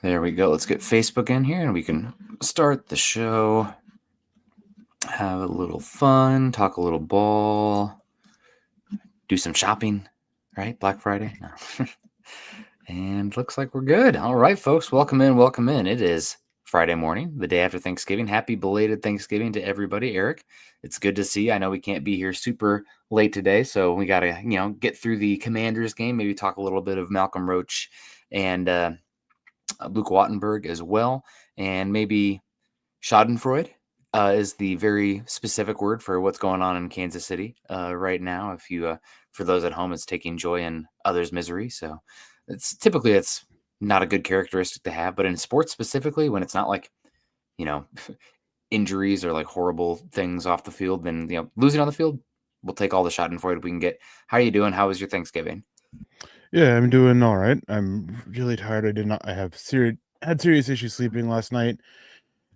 There we go. Let's get Facebook in here and we can start the show. Have a little fun, talk a little ball, do some shopping, right? Black Friday. No. And looks like we're good. All right, folks. Welcome in. Welcome in. It is Friday morning, the day after Thanksgiving. Happy belated Thanksgiving to everybody. Eric, it's good to see you. I know we can't be here super late today, so we got to, get through the Commanders game, maybe talk a little bit of Malcolm Roach and Luke Wattenberg as well, and maybe Schadenfreude is the very specific word for what's going on in Kansas City right now. If you, for those at home, it's taking joy in others' misery. So it's not a good characteristic to have, but in sports specifically, when it's not like, you know, injuries or like horrible things off the field, then losing on the field, we'll take all the Schadenfreude we can get. How are you doing? How was your Thanksgiving? Yeah, I'm doing all right. I'm really tired. I have had serious issues sleeping last night.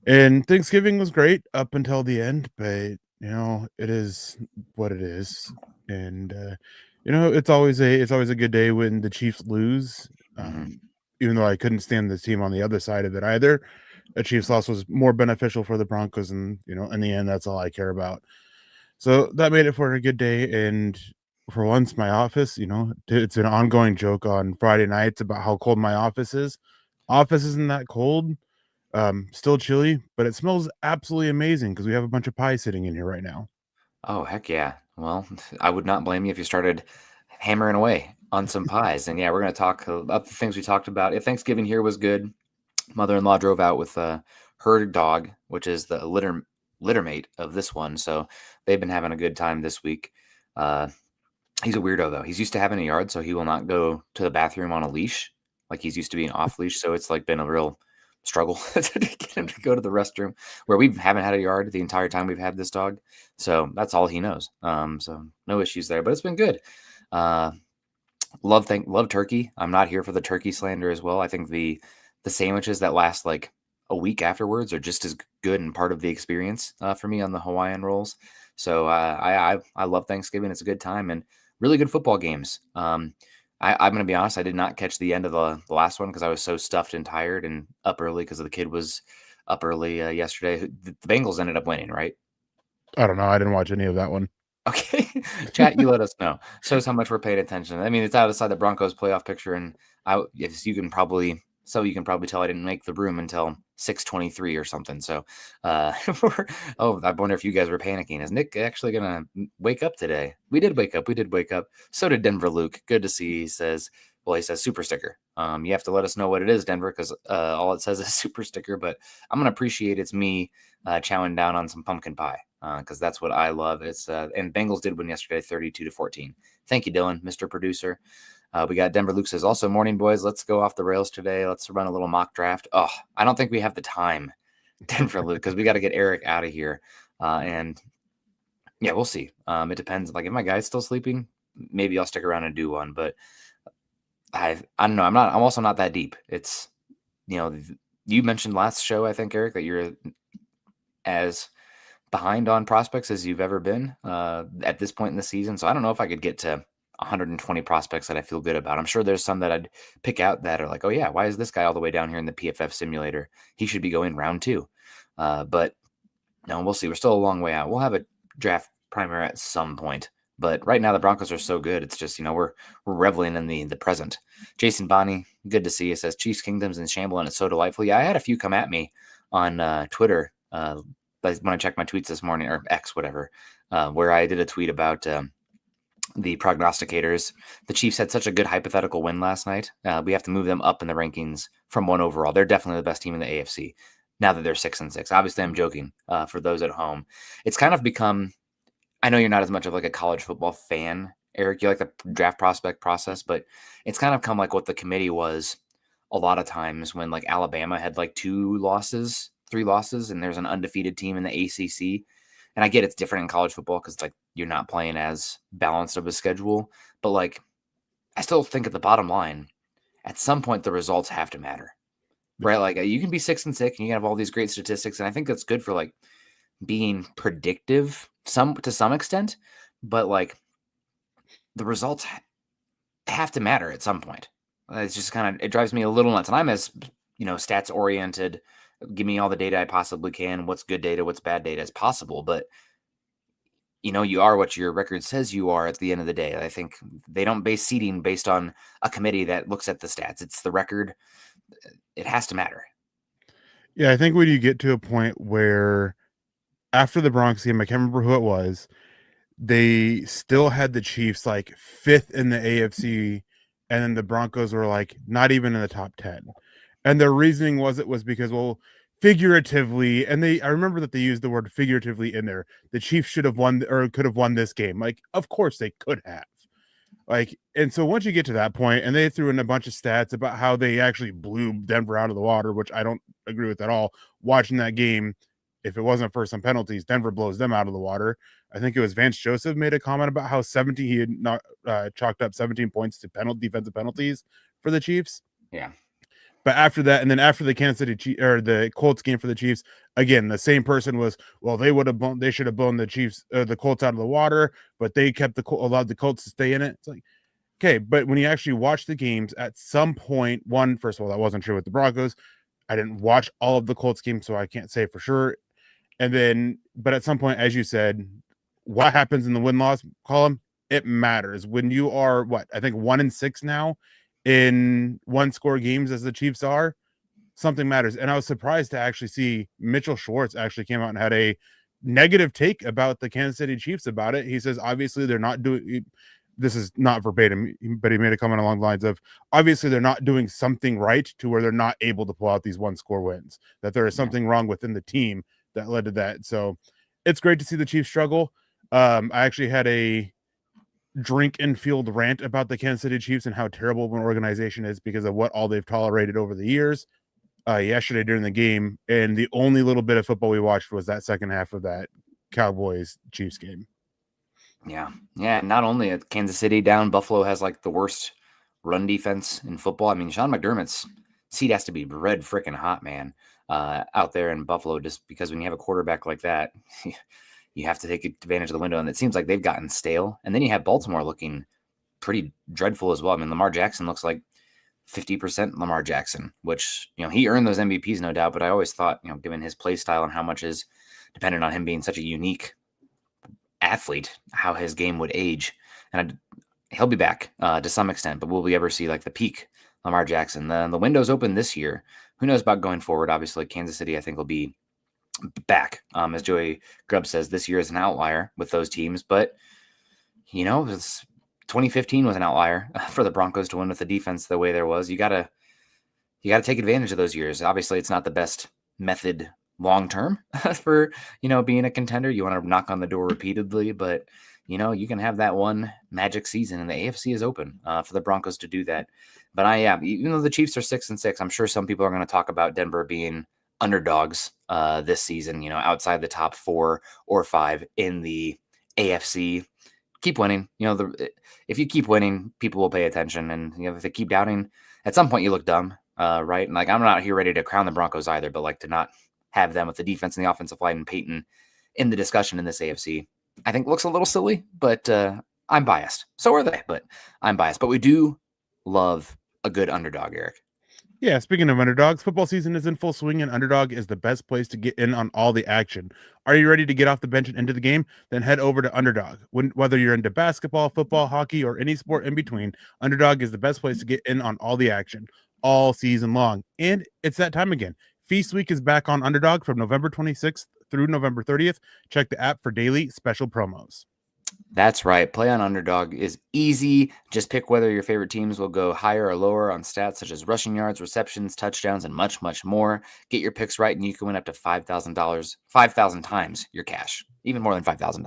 And Thanksgiving was great up until the end, but it is what it is. And it's always a good day when the Chiefs lose. Mm-hmm. Even though I couldn't stand the team on the other side of it either. A Chiefs loss was more beneficial for the Broncos, and in the end that's all I care about. So that made it for a good day. And for once, my office, it's an ongoing joke on Friday nights about how cold my office is. Office isn't that cold, still chilly, but it smells absolutely amazing because we have a bunch of pie sitting in here right now. Oh, heck yeah. Well, I would not blame you if you started hammering away on some pies. And yeah, we're going to talk about the things we talked about. If Thanksgiving here was good, mother-in-law drove out with her dog, which is the litter mate of this one. So they've been having a good time this week. Uh, he's a weirdo though. He's used to having a yard, so he will not go to the bathroom on a leash. Like he's used to being off leash. So it's like been a real struggle to get him to go to the restroom where we haven't had a yard the entire time we've had this dog. So that's all he knows. So no issues there, but it's been good. Uh, love turkey. I'm not here for the turkey slander as well. I think the sandwiches that last like a week afterwards are just as good and part of the experience for me on the Hawaiian rolls. So I love Thanksgiving. It's a good time and really good football games. I'm going to be honest. I did not catch the end of the last one because I was so stuffed and tired and up early because the kid was up early yesterday. The Bengals ended up winning, right? I don't know. I didn't watch any of that one. Okay, chat, you let us know. Shows how much we're paying attention. I mean, it's outside the Broncos playoff picture, and you can probably tell I didn't make the room until 6:23 or something. So, I wonder if you guys were panicking. Is Nick actually gonna wake up today? We did wake up. We did wake up. So did Denver Luke. Good to see. He says, super sticker. You have to let us know what it is, Denver, because all it says is super sticker. But I'm gonna appreciate it's me chowing down on some pumpkin pie. Because that's what I love. It's and Bengals did win yesterday, 32-14. Thank you, Dylan, Mr. Producer. We got Denver Luke says also morning boys. Let's go off the rails today. Let's run a little mock draft. Oh, I don't think we have the time, Denver Luke, because we got to get Eric out of here. And yeah, we'll see. It depends. Like if my guy's still sleeping, maybe I'll stick around and do one. But I don't know. I'm also not that deep. It's you mentioned last show, I think, Eric, that you're as behind on prospects as you've ever been at this point in the season. So I don't know if I could get to 120 prospects that I feel good about. I'm sure there's some that I'd pick out that are like, oh yeah, why is this guy all the way down here in the PFF simulator? He should be going round 2. But no, we'll see. We're still a long way out. We'll have a draft primer at some point. But right now the Broncos are so good. It's just, we're reveling in the present. Jason Bonney, good to see you, says Chiefs Kingdoms in Shamble, and it's so delightful. Yeah, I had a few come at me on Twitter when I checked my tweets this morning, or X, whatever, where I did a tweet about the prognosticators. The Chiefs had such a good hypothetical win last night. We have to move them up in the rankings from 1 overall. They're definitely the best team in the AFC now that they're 6-6. Obviously, I'm joking for those at home. It's kind of become, I know you're not as much of like a college football fan, Eric. You like the draft prospect process, but it's kind of come like what the committee was a lot of times when like Alabama had like 3 losses, and there's an undefeated team in the ACC. And I get it's different in college football because like you're not playing as balanced of a schedule, but like I still think at the bottom line, at some point the results have to matter, right? Like you can be 6-6 and you can have all these great statistics, and I think that's good for like being predictive to some extent, but like the results have to matter at some point. It's just it drives me a little nuts, and I'm as stats oriented. Give me all the data I possibly can. What's good data, what's bad data as possible. But you are what your record says you are at the end of the day. I think they don't base seeding based on a committee that looks at the stats. It's the record. It has to matter. Yeah, I think when you get to a point where after the Broncos game, I can't remember who it was, they still had the Chiefs like 5th in the AFC, and then the Broncos were like not even in the top 10. And their reasoning was because, well, figuratively, and I remember that they used the word figuratively in there. The Chiefs should have won or could have won this game. Like, of course they could have. Like, and so once you get to that point, and they threw in a bunch of stats about how they actually blew Denver out of the water, which I don't agree with at all. Watching that game, if it wasn't for some penalties, Denver blows them out of the water. I think it was Vance Joseph made a comment about how he had not chalked up 17 points to defensive penalties for the Chiefs. Yeah. But after that, and then after the Kansas City or the Colts game for the Chiefs, again, the same person was, well, they should have blown the Chiefs, the Colts out of the water, but they allowed the Colts to stay in it. It's like, okay, but when you actually watch the games, at some point, first of all, that wasn't true with the Broncos. I didn't watch all of the Colts games, so I can't say for sure. And then, but at some point, as you said, what happens in the win-loss column, it matters. When you are, I think 1-6 now in one-score games as the Chiefs are, something matters. And I was surprised to actually see Mitchell Schwartz actually came out and had a negative take about the Kansas City Chiefs about it. He says, obviously, they're not doing, this is not verbatim, but he made a comment along the lines of, obviously, they're not doing something right to where they're not able to pull out these one-score wins, that there is something wrong within the team that led to that. So it's great to see the Chiefs struggle. I actually had a drink and field rant about the Kansas City Chiefs and how terrible of an organization is because of what all they've tolerated over the years yesterday during the game. And the only little bit of football we watched was that second half of that Cowboys Chiefs game. Yeah. Not only at Kansas City down, Buffalo has like the worst run defense in football. I mean, Sean McDermott's seat has to be red freaking hot, man, out there in Buffalo, just because when you have a quarterback like that, you have to take advantage of the window. And it seems like they've gotten stale. And then you have Baltimore looking pretty dreadful as well. I mean, Lamar Jackson looks like 50% Lamar Jackson, which, he earned those MVPs, no doubt. But I always thought, given his play style and how much is dependent on him being such a unique athlete, how his game would age. And he'll be back to some extent, but will we ever see like the peak Lamar Jackson? The window's open this year. Who knows about going forward? Obviously, Kansas City, I think, will be back. As Joey Grubb says, this year is an outlier with those teams, but 2015 was an outlier for the Broncos to win with the defense the way there was. You gotta take advantage of those years. Obviously, it's not the best method long term for being a contender. You want to knock on the door repeatedly, but you can have that one magic season, and the AFC is open for the Broncos to do that. But even though the Chiefs are 6-6, I'm sure some people are going to talk about Denver being underdogs this season, outside the top 4 or 5 in the AFC. Keep winning. If you keep winning, people will pay attention. And if they keep doubting, at some point you look dumb, right? And like, I'm not here ready to crown the Broncos either, but like to not have them with the defense and the offensive line and Peyton in the discussion in this AFC, I think looks a little silly, but I'm biased. So are they, but I'm biased. But we do love a good underdog, Eric. Yeah, speaking of underdogs, football season is in full swing, and Underdog is the best place to get in on all the action. Are you ready to get off the bench and into the game? Then head over to Underdog. Whether you're into basketball, football, hockey, or any sport in between, Underdog is the best place to get in on all the action all season long. And it's that time again. Feast Week is back on Underdog from November 26th through November 30th. Check the app for daily special promos. That's right. Play on Underdog is easy. Just pick whether your favorite teams will go higher or lower on stats such as rushing yards, receptions, touchdowns, and much, much more. Get your picks right, and you can win up to $5,000, 5,000 times your cash, even more than $5,000.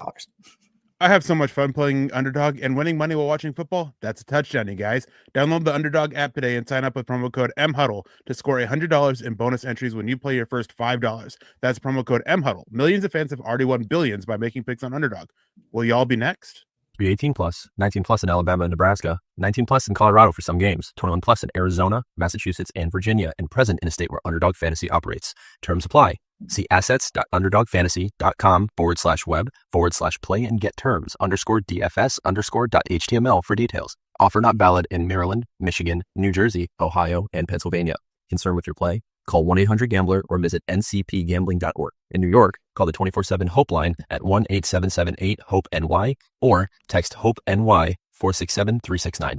I have so much fun playing Underdog and winning money while watching football. That's a touchdown, you guys. Download the Underdog app today and sign up with promo code MHuddle to score $100 in bonus entries when you play your first $5. That's promo code MHuddle. Millions of fans have already won billions by making picks on Underdog. Will y'all be next? Be 18 plus, 19 plus in Alabama and Nebraska, 19 plus in Colorado for some games, 21 plus in Arizona, Massachusetts, and Virginia, and present in a state where Underdog Fantasy operates. Terms apply. See assets.underdogfantasy.com/web/play and get terms _DFS_.html for details. Offer not valid in Maryland, Michigan, New Jersey, Ohio, and Pennsylvania. Concerned with your play? Call 1-800-GAMBLER or visit ncpgambling.org. In New York, call the 24/7 Hope line at 1-877-8-HOPE-NY or text HOPE-NY 467-369.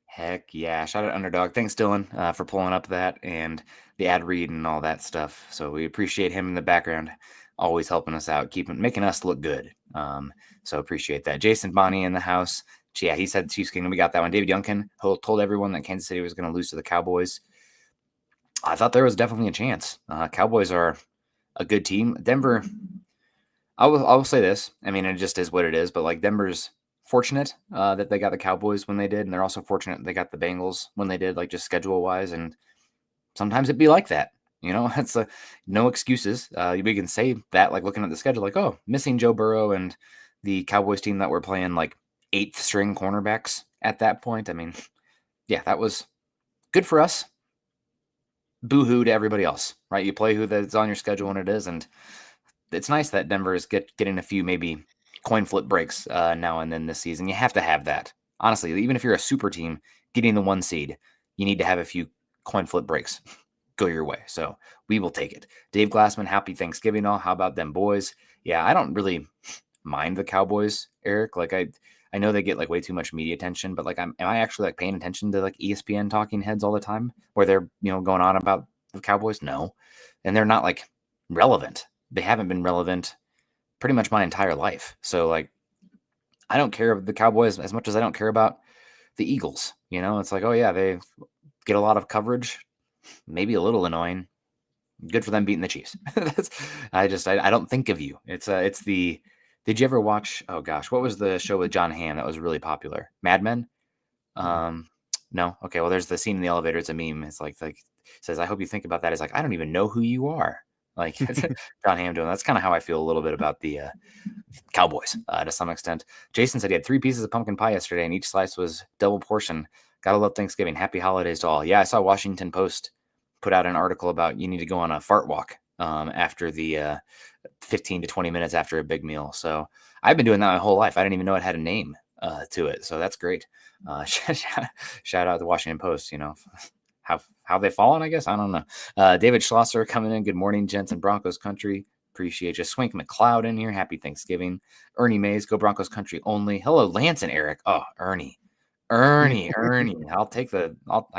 Heck yeah. Shout out Underdog. Thanks, Dylan, for pulling up that and the ad read and all that stuff. So we appreciate him in the background, always helping us out, making us look good. So appreciate that. Jason Bonnie in the house. Yeah, he said Chiefs Kingdom. We got that one. David Youngkin told everyone that Kansas City was going to lose to the Cowboys. I thought there was definitely a chance. Cowboys are a good team. Denver, I will say this. I mean, it just is what it is. But like Denver's fortunate that they got the Cowboys when they did, and they're also fortunate they got the Bengals when they did, like just schedule wise. And sometimes it'd be like that. It's no excuses. We can say that, like looking at the schedule, like, oh, missing Joe Burrow and the Cowboys team that were playing like 8th string cornerbacks at that point. I mean, yeah, that was good for us. Boo-hoo to everybody else, right? You play who that's on your schedule when it is, and it's nice that Denver is getting a few maybe coin flip breaks now and then this season. You have to have that. Honestly, even if you're a super team, getting the 1 seed, you need to have a few coin flip breaks go your way. So we will take it. Dave Glassman, happy Thanksgiving all. How about them boys? Yeah, I don't really mind the Cowboys, Eric. Like I know they get like way too much media attention, but like am I actually like paying attention to like ESPN talking heads all the time where they're, going on about the Cowboys? No. And they're not like relevant. They haven't been relevant pretty much my entire life. So like I don't care about the Cowboys as much as I don't care about the Eagles. It's like, oh yeah, they get a lot of coverage, maybe a little annoying. Good for them beating the Chiefs. I don't think of you. Did you ever watch, oh gosh, what was the show with John Hamm that was really popular? Mad Men? No? Okay, well, there's the scene in the elevator. It's a meme. It's like says, I hope you think about that. It's like, I don't even know who you are. Like John Hamm doing. That's kind of how I feel a little bit about the Cowboys to some extent. Jason said he had 3 pieces of pumpkin pie yesterday, and each slice was double portion. Gotta love Thanksgiving. Happy holidays to all. Yeah, I saw Washington Post put out an article about you need to go on a fart walk after the 15 to 20 minutes after a big meal. So I've been doing that my whole life. I didn't even know it had a name to it. So that's great. Shout out to Washington Post, how they fallen, I guess. I don't know. David Schlosser coming in. Good morning, gents in Broncos country. Appreciate you. Swink McLeod in here. Happy Thanksgiving. Ernie Mays, go Broncos country only. Hello, Lance and Eric. Oh, Ernie. I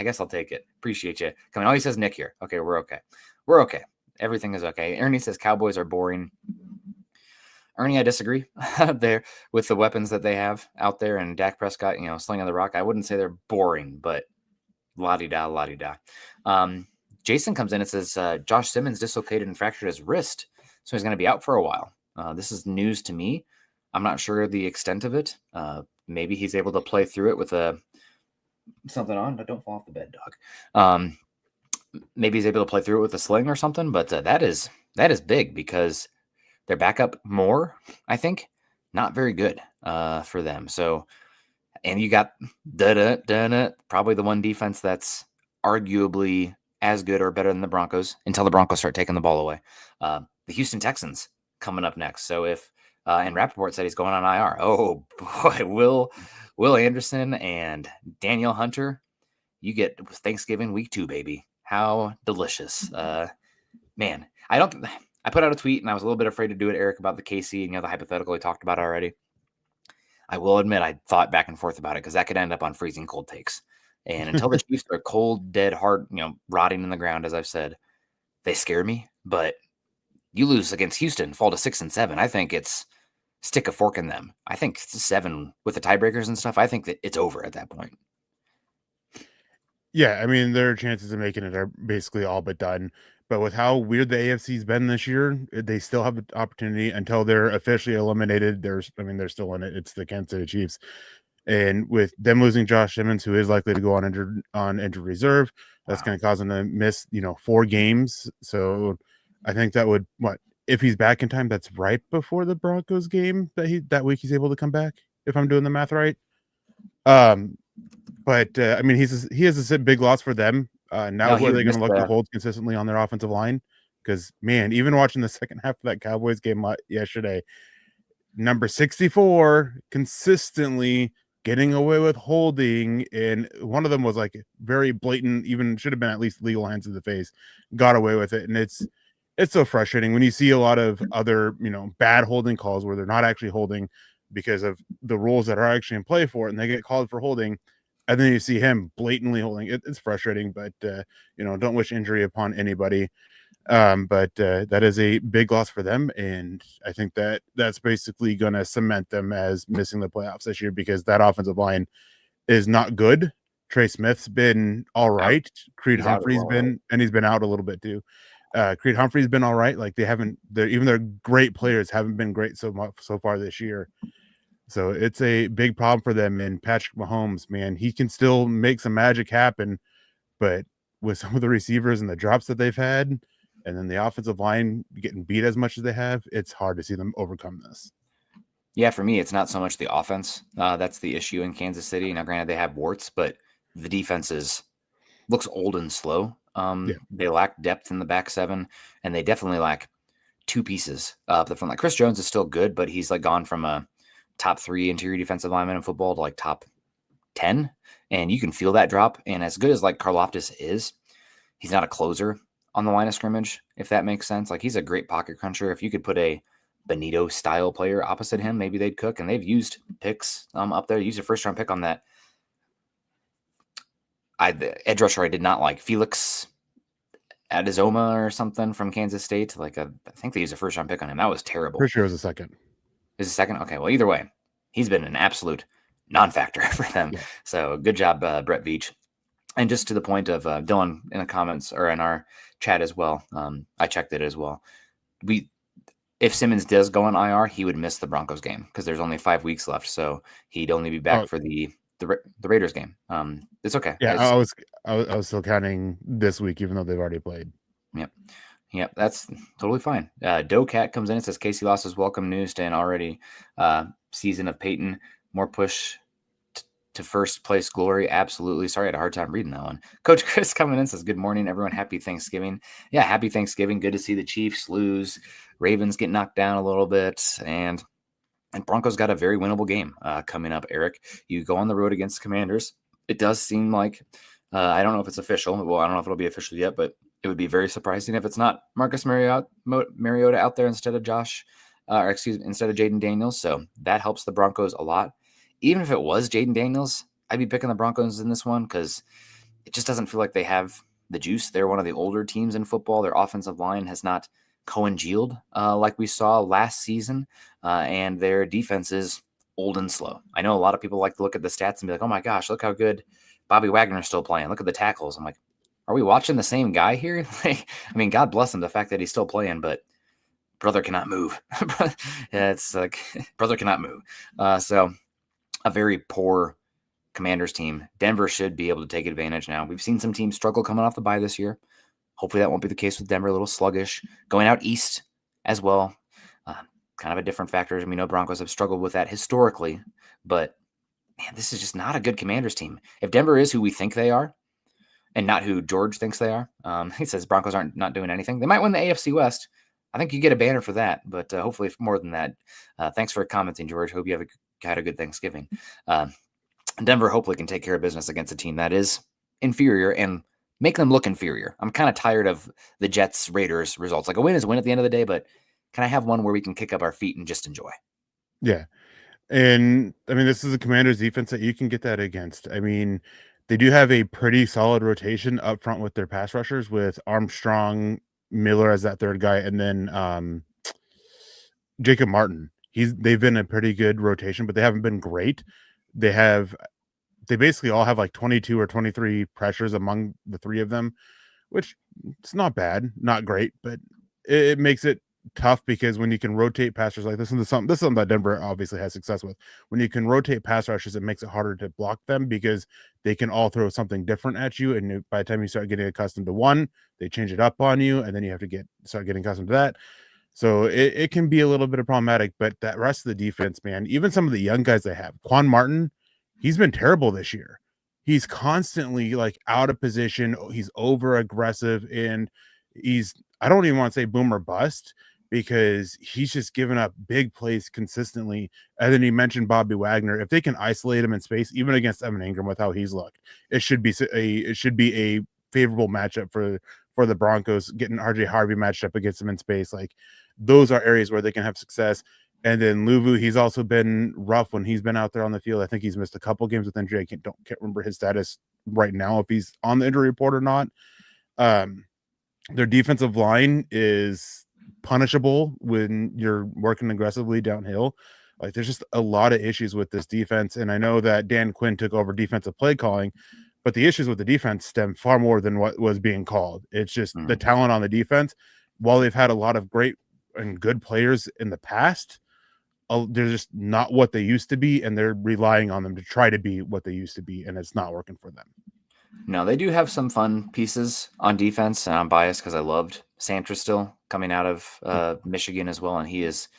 guess I'll take it. Appreciate you coming. Oh, he says Nick here. Okay, we're okay. Everything is okay. Ernie says Cowboys are boring. Ernie, I disagree there with the weapons that they have out there and Dak Prescott, slinging the rock. I wouldn't say they're boring, but la-di-da. Jason comes in and says Josh Simmons dislocated and fractured his wrist, so he's going to be out for a while. This is news to me. I'm not sure the extent of it. Maybe he's able to play through it with something on. Don't fall off the bed, dog. Maybe he's able to play through it with a sling or something, but that is big because their backup more, I think, not very good for them. So, and you got probably the one defense that's arguably as good or better than the Broncos until the Broncos start taking the ball away. The Houston Texans coming up next. So and Rappaport said he's going on IR. Oh boy, Will Anderson and Daniel Hunter, you get Thanksgiving week 2, baby. How delicious. Man, I put out a tweet and I was a little bit afraid to do it, Eric, about the KC and the hypothetical we talked about already. I will admit I thought back and forth about it because that could end up on freezing cold takes. And until the Chiefs are cold, dead, hard, rotting in the ground, as I've said, they scare me. But you lose against Houston, fall to 6-7. I think it's stick a fork in them. I think 7 with the tiebreakers and stuff. I think that it's over at that point. Yeah, I mean, their chances of making it are basically all but done. But with how weird the AFC's been this year, they still have an opportunity until they're officially eliminated. They're still in it. It's the Kansas City Chiefs. And with them losing Josh Simmons, who is likely to go on injured reserve, that's going to cause him to miss, 4 games. So I think that would, if he's back in time, that's right before the Broncos game that week he's able to come back, if I'm doing the math right. But I mean, he has a big loss for them. Now who are they going to look to hold consistently on their offensive line? Because, man, even watching the second half of that Cowboys game yesterday, number 64 consistently getting away with holding, and one of them was like very blatant, even should have been at least legal hands to the face, got away with it. And it's so frustrating when you see a lot of other, bad holding calls where they're not actually holding because of the rules that are actually in play for it, and they get called for holding, and then you see him blatantly holding. It's frustrating, but don't wish injury upon anybody. But that is a big loss for them, and I think that's basically going to cement them as missing the playoffs this year because that offensive line is not good. Trey Smith's been all right. Creed He's out as Humphrey's well, been, right? and he's been out a little bit too. Creed Humphrey's been all right. Like even their great players haven't been great so much so far this year. So it's a big problem for them. And Patrick Mahomes, man, he can still make some magic happen, but with some of the receivers and the drops that they've had, and then the offensive line getting beat as much as they have, it's hard to see them overcome this. Yeah, for me, it's not so much the offense. That's the issue in Kansas City. Now, granted, they have warts, but the defense looks old and slow. Yeah. They lack depth in the back seven, and they definitely lack two pieces up the front. Like Chris Jones is still good, but he's like gone from a top 3 interior defensive lineman in football to like top 10, and you can feel that drop. And as good as like Karlaftis is, he's not a closer on the line of scrimmage, if that makes sense. Like he's a great pocket cruncher. If you could put a Benito style player opposite him, maybe they'd cook. And they've used picks up there. Used a first round pick on that. The edge rusher I did not like, Felix Adizoma or something from Kansas State. I think they used a first round pick on him. That was terrible. For sure, it was a second. Is a second? Okay. Well, either way, he's been an absolute non-factor for them. Yeah. So good job, Brett Veach. And just to the point of Dylan in the comments or in our chat as well, I checked it as well. If Simmons does go on IR, he would miss the Broncos game because there's only 5 weeks left, so he'd only be back for the Raiders game. It's okay. Yeah, I was still counting this week, even though they've already played. Yep, that's totally fine. Doe Cat comes in and says Casey lost his welcome news to an already season of Peyton. More push to first place glory. Absolutely. Sorry, I had a hard time reading that one. Coach Chris coming in says, good morning, everyone. Happy Thanksgiving. Yeah, happy Thanksgiving. Good to see the Chiefs lose. Ravens get knocked down a little bit. And Broncos got a very winnable game coming up, Eric. You go on the road against Commanders. It does seem like, I don't know if it's official. Well, I don't know if it'll be official yet, but it would be very surprising if it's not Marcus Mariota out there instead of instead of Jaden Daniels. So that helps the Broncos a lot. Even if it was Jaden Daniels, I'd be picking the Broncos in this one because it just doesn't feel like they have the juice. They're one of the older teams in football. Their offensive line has not congealed like we saw last season, and their defense is old and slow. I know a lot of people like to look at the stats and be like, oh my gosh, look how good Bobby Wagner's still playing. Look at the tackles. I'm like, are we watching the same guy here? God bless him, the fact that he's still playing, but brother cannot move. Yeah, it's like brother cannot move. So a very poor Commanders team. Denver should be able to take advantage now. We've seen some teams struggle coming off the bye this year. Hopefully that won't be the case with Denver. A little sluggish. Going out east as well. Kind of a different factor. We know Broncos have struggled with that historically, but man, this is just not a good Commanders team. If Denver is who we think they are and not who George thinks they are, he says Broncos aren't not doing anything. They might win the AFC West. I think you get a banner for that, but hopefully more than that. Thanks for commenting, George. Hope you had a good Thanksgiving. Denver hopefully can take care of business against a team that is inferior and make them look inferior. I'm kind of tired of the Jets-Raiders results. Like a win is a win at the end of the day, but can I have one where we can kick up our feet and just enjoy? Yeah. And I mean, this is a Commanders defense that you can get that against. I mean, they do have a pretty solid rotation up front with their pass rushers with Armstrong, Miller as that third guy, and then Jacob Martin. They've been a pretty good rotation, but they haven't been great. They basically all have like 22 or 23 pressures among the three of them, which it's not bad, not great, but it makes it tough because when you can rotate pass rushers like this, and this is something that Denver obviously has success with. When you can rotate pass rushers, it makes it harder to block them because they can all throw something different at you. And by the time you start getting accustomed to one, they change it up on you, and then you have to start getting accustomed to that. So it can be a little bit problematic, but that rest of the defense, man, even some of the young guys they have, Quan Martin, he's been terrible this year. He's constantly like out of position. He's over aggressive, and I don't even want to say boom or bust because he's just given up big plays consistently. And then you mentioned Bobby Wagner. If they can isolate him in space, even against Evan Ingram with how he's looked, it should be a favorable matchup for the Broncos. Getting RJ Harvey matched up against him in space, like those are areas where they can have success. And then Luvu, he's also been rough when he's been out there on the field. I think he's missed a couple games with injury. I can't remember his status right now, if he's on the injury report or not. Their defensive line is punishable when you're working aggressively downhill. Like there's just a lot of issues with this defense. And I know that Dan Quinn took over defensive play calling, but the issues with the defense stem far more than what was being called. It's just the talent on the defense. While they've had a lot of great and good players in the past, they're just not what they used to be, and they're relying on them to try to be what they used to be, and it's not working for them. No, they do have some fun pieces on defense, and I'm biased because I loved Santra still coming out of Michigan as well, and he is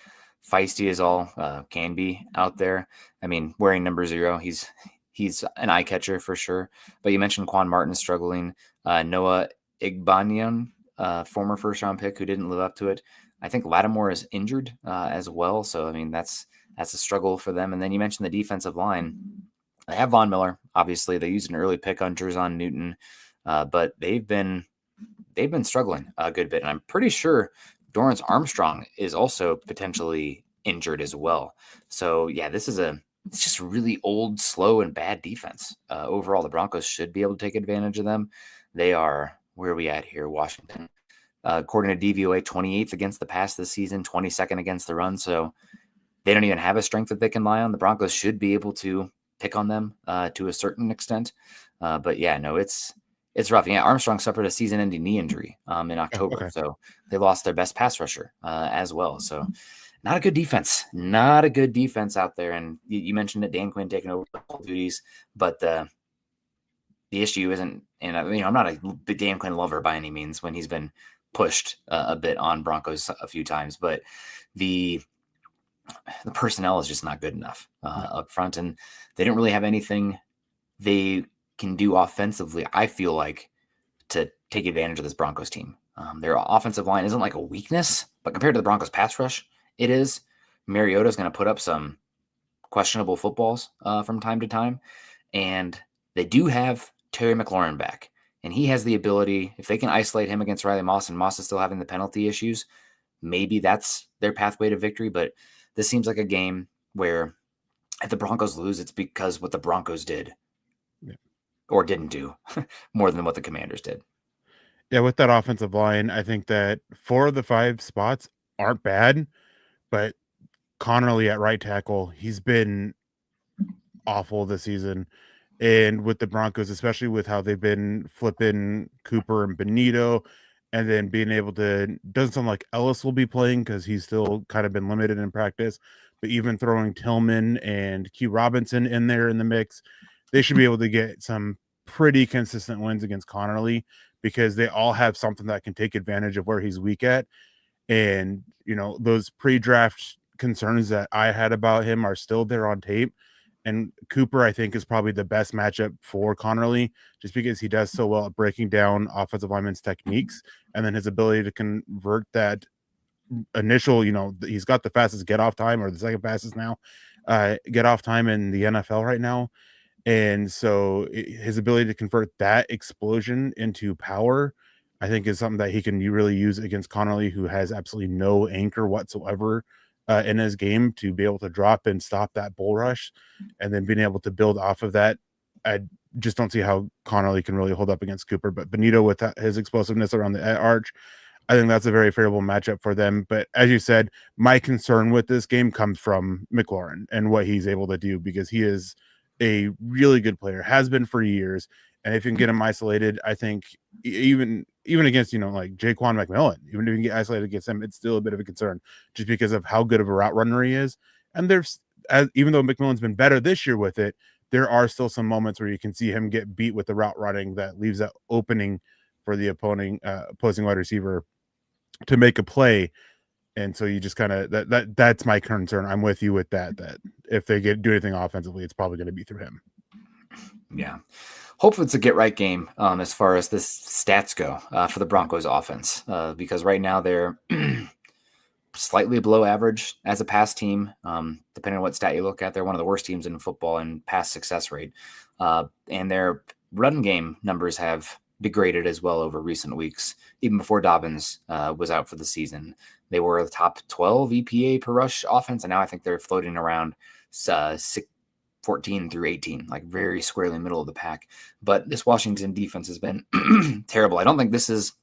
feisty as all can be out there. I mean, wearing number 0, he's an eye catcher for sure. But you mentioned Quan Martin struggling, Noah Igbanyan, former first-round pick who didn't live up to it. I think Lattimore is injured as well, so I mean that's a struggle for them. And then you mentioned the defensive line. They have Von Miller, obviously. They used an early pick on Terzon Newton, but they've been struggling a good bit. And I'm pretty sure Dorrance Armstrong is also potentially injured as well. So yeah, it's just really old, slow, and bad defense. Overall, the Broncos should be able to take advantage of them. They are, where are we at here? Washington. According to DVOA, 28th against the pass this season, 22nd against the run. So they don't even have a strength that they can rely on. The Broncos should be able to pick on them to a certain extent. But yeah, no, it's rough. Yeah, Armstrong suffered a season-ending knee injury in October. Okay. So they lost their best pass rusher as well. So not a good defense. Not a good defense out there. And you mentioned that Dan Quinn taking over all duties, but the issue isn't, and I'm not a big Dan Quinn lover by any means when he's been pushed a bit on Broncos a few times, but the personnel is just not good enough up front, and they don't really have anything they can do offensively, I feel like, to take advantage of this Broncos team. Their offensive line isn't like a weakness, but compared to the Broncos pass rush, it is. Mariota is going to put up some questionable footballs from time to time, and they do have Terry McLaurin back. And he has the ability, if they can isolate him against Riley Moss, and Moss is still having the penalty issues, maybe that's their pathway to victory. But this seems like a game where if the Broncos lose, it's because what the Broncos did or didn't do more than what the Commanders did. Yeah, with that offensive line, I think that 4 of the 5 spots aren't bad, but Connerly at right tackle, he's been awful this season. And with the Broncos, especially with how they've been flipping Cooper and Benito, and then being able to, doesn't sound like Ellis will be playing because he's still kind of been limited in practice, but even throwing Tillman and Q Robinson in there in the mix, they should be able to get some pretty consistent wins against Connerly because they all have something that can take advantage of where he's weak at. And, those pre-draft concerns that I had about him are still there on tape. And Cooper, I think, is probably the best matchup for Connerly just because he does so well at breaking down offensive linemen's techniques, and then his ability to convert that initial, he's got the fastest get off time, or the second fastest now, get off time in the NFL right now. And so his ability to convert that explosion into power, I think, is something that he can really use against Connerly, who has absolutely no anchor whatsoever in his game to be able to drop and stop that bull rush, and then being able to build off of that. I just don't see how Connerly can really hold up against Cooper, but Benito with his explosiveness around the arch, I think that's a very favorable matchup for them. But as you said, my concern with this game comes from McLaurin and what he's able to do, because he is a really good player, has been for years. And if you can get him isolated, I think even against, like Jaquan McMillan, even if you can get isolated against him, it's still a bit of a concern just because of how good of a route runner he is. And even though McMillan's been better this year with it, there are still some moments where you can see him get beat with the route running that leaves that opening for the opposing wide receiver to make a play. And so you just kind of that's my concern. I'm with you with that if they do anything offensively, it's probably going to be through him. Yeah. Hopefully it's a get right game as far as this stats go for the Broncos offense, because right now they're slightly below average as a pass team. Depending on what stat you look at, they're one of the worst teams in football in pass success rate. And their run game numbers have degraded as well over recent weeks. Even before Dobbins was out for the season, they were the top 12 EPA per rush offense, and now I think they're floating around 14 through 18, like very squarely middle of the pack. But this Washington defense has been terrible. I don't think this is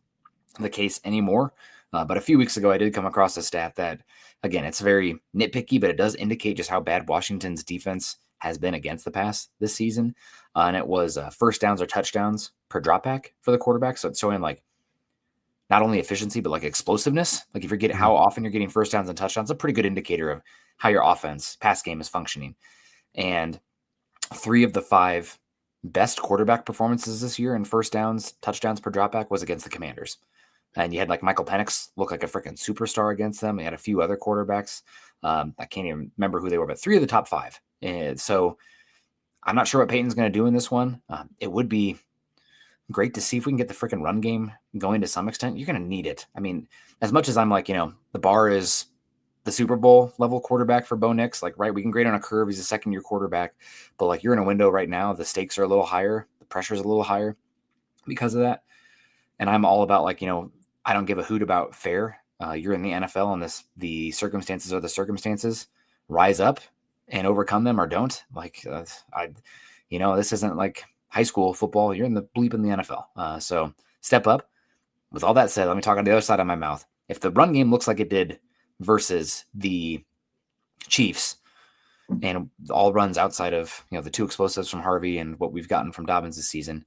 the case anymore. But a few weeks ago, I did come across a stat that, again, it's very nitpicky, but it does indicate just how bad Washington's defense has been against the pass this season. And it was first downs or touchdowns per dropback for the quarterback. So it's showing like not only efficiency, but like explosiveness. Like if you're getting how often you're getting first downs and touchdowns, a pretty good indicator of how your offense pass game is functioning. And 3 of the 5 best quarterback performances this year in first downs, touchdowns per dropback was against the Commanders. And you had like Michael Penix look like a freaking superstar against them. You had a few other quarterbacks. I can't even remember who they were, but 3 of the top 5. And so I'm not sure what Peyton's going to do in this one. It would be great to see if we can get the freaking run game going to some extent. You're going to need it. I mean, as much as I'm like, the bar is the Super Bowl level quarterback for Bo Nix, like, right, we can grade on a curve. He's a second-year quarterback. But like you're in a window right now. The stakes are a little higher. The pressure is a little higher because of that. And I'm all about like, I don't give a hoot about fair. You're in the NFL and the circumstances are the circumstances. Rise up and overcome them or don't. Like, this isn't like high school football. You're in the bleep in the NFL. So step up. With all that said, let me talk on the other side of my mouth. If the run game looks like it did versus the Chiefs and all runs outside of, the 2 explosives from Harvey and what we've gotten from Dobbins this season,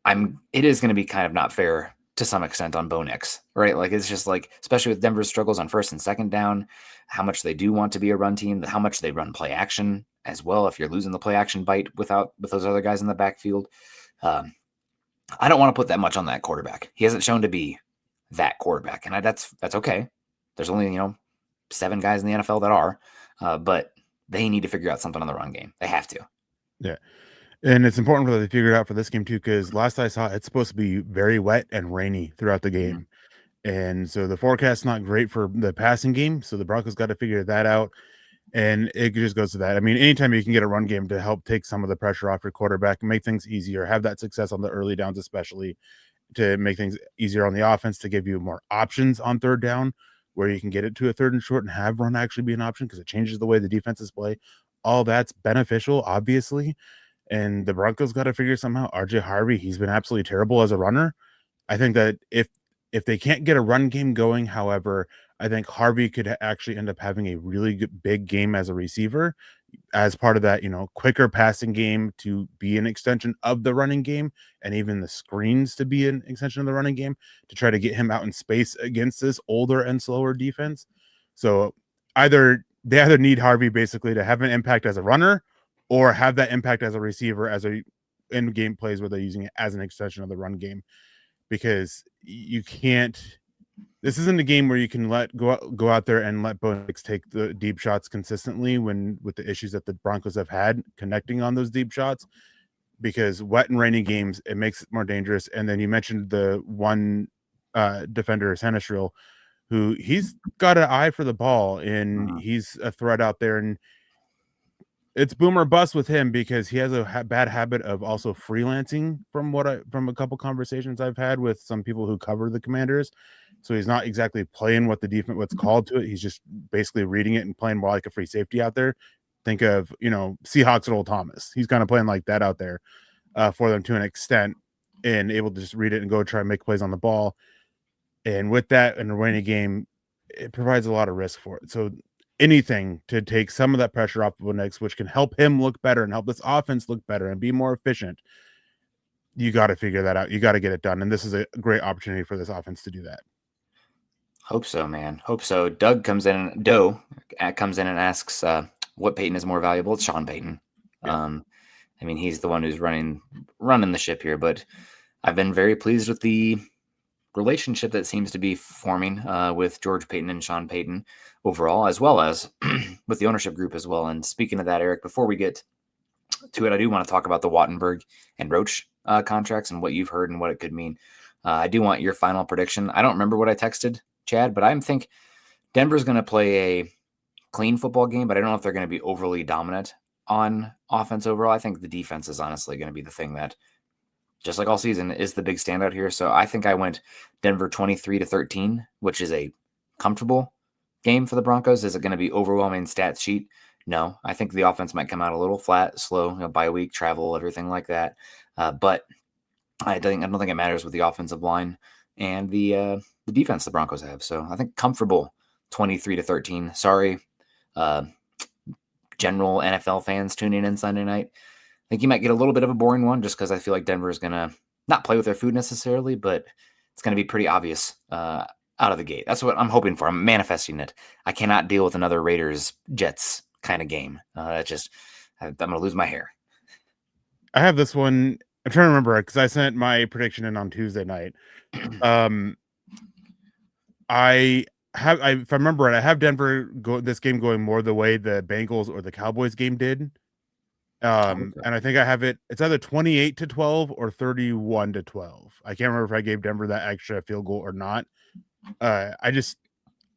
it is going to be kind of not fair to some extent on Bo Nix, right? Like it's just like, especially with Denver's struggles on first and second down, how much they do want to be a run team, how much they run play action as well. If you're losing the play action bite with those other guys in the backfield, I don't want to put that much on that quarterback. He hasn't shown to be that quarterback, and that's okay. There's only 7 guys in the NFL that are, but they need to figure out something on the run game. They have to. Yeah. And it's important that they figure it out for this game too, because last I saw, it's supposed to be very wet and rainy throughout the game. And so the forecast's not great for the passing game. So the Broncos got to figure that out. And it just goes to that. I mean, anytime you can get a run game to help take some of the pressure off your quarterback and make things easier, have that success on the early downs, especially to make things easier on the offense, to give you more options on third down where you can get it to a third and short and have run actually be an option because it changes the way the defenses play. All that's beneficial, obviously. And the Broncos got to figure somehow. RJ Harvey, he's been absolutely terrible as a runner. I think that if they can't get a run game going, however, I think Harvey could actually end up having a really good big game as a receiver as part of that, quicker passing game to be an extension of the running game, and even the screens to be an extension of the running game to try to get him out in space against this older and slower defense. So they either need Harvey basically to have an impact as a runner or have that impact as a receiver, as a in-game plays where they're using it as an extension of the run game, because you can't. This isn't a game where you can go out there and let Bo Nix take the deep shots consistently with the issues that the Broncos have had connecting on those deep shots, because wet and rainy games, it makes it more dangerous. And then you mentioned the one defender, Sanistril, who he's got an eye for the ball and he's a threat out there, and it's boom or bust with him because he has a bad habit of also freelancing from a couple conversations I've had with some people who cover the Commanders. So he's not exactly playing what's called to it. He's just basically reading it and playing more like a free safety out there. Think of, Seahawks at Old Thomas. He's kind of playing like that out there for them to an extent, and able to just read it and go try and make plays on the ball. And with that in a rainy game, it provides a lot of risk for it. So anything to take some of that pressure off of Nix, which can help him look better and help this offense look better and be more efficient, you got to figure that out. You got to get it done. And this is a great opportunity for this offense to do that. Hope so, man. Hope so. Doe comes in and asks what Peyton is more valuable. It's Sean Payton. Yeah. He's the one who's running the ship here, but I've been very pleased with the relationship that seems to be forming with George Payton and Sean Payton overall, as well as with the ownership group as well. And speaking of that, Eric, before we get to it, I do want to talk about the Wattenberg and Roach contracts and what you've heard and what it could mean. I do want your final prediction. I don't remember what I texted Chad, but I think Denver's going to play a clean football game, but I don't know if they're going to be overly dominant on offense overall. I think the defense is honestly going to be the thing that, just like all season, is the big standout here. So I think I went Denver 23-13, which is a comfortable game for the Broncos. Is it going to be overwhelming stat sheet? No. I think the offense might come out a little flat, slow, bye week, travel, everything like that. But I don't think it matters with the offensive line and the defense the Broncos have. So I think comfortable 23-13. Sorry, general NFL fans tuning in Sunday night. I think you might get a little bit of a boring one just because I feel like Denver is going to not play with their food necessarily, but it's going to be pretty obvious out of the gate. That's what I'm hoping for. I'm manifesting it. I cannot deal with another Raiders-Jets kind of game. I'm going to lose my hair. I have this one. I'm trying to remember it because I sent my prediction in on Tuesday night. If I remember right, I have Denver this game going more the way the Bengals or the Cowboys game did. And I think I have it's either 28-12 or 31-12. I can't remember if I gave Denver that extra field goal or not. I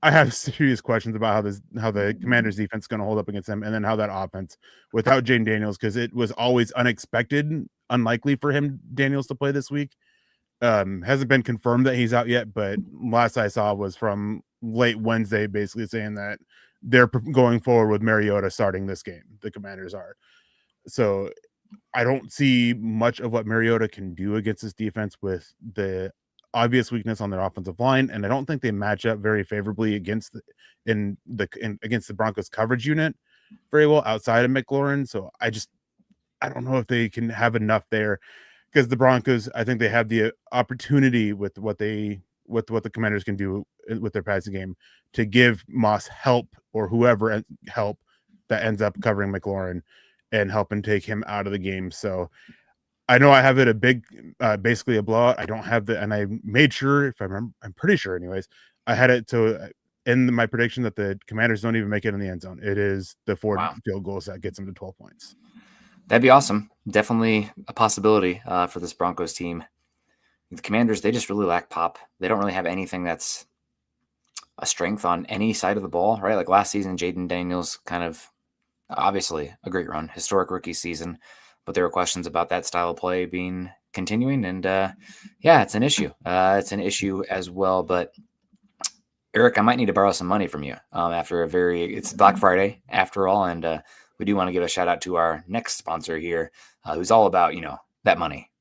have serious questions about how the Commanders defense is going to hold up against them, and then how that offense without Jane Daniels, because it was always unlikely for Daniels to play this week. Hasn't been confirmed that he's out yet, but last I saw was from late Wednesday, basically saying that they're going forward with Mariota starting this game. The Commanders are. So I don't see much of what Mariota can do against this defense with the obvious weakness on their offensive line, and I don't think they match up very favorably against the Broncos coverage unit very well outside of McLaurin. So I don't know if they can have enough there, because the Broncos, I think they have the opportunity with what the Commanders can do with their passing game to give Moss help, or whoever help that ends up covering McLaurin and helping take him out of the game. So I know I have it a big, basically a blowout. I don't have and I made sure, if I remember, I'm pretty sure anyways, I had it to in my prediction that the Commanders don't even make it in the end zone. It is the Ford field goals that gets them to 12 points. That'd be awesome. Definitely a possibility for this Broncos team. The Commanders, they just really lack pop. They don't really have anything that's a strength on any side of the ball, right? Like last season, Jaden Daniels kind of, obviously a great run, historic rookie season, but there were questions about that style of play being continuing. And yeah, it's an issue. It's an issue as well. But Eric, I might need to borrow some money from you it's Black Friday after all. And we do want to give a shout out to our next sponsor here, who's all about, that money.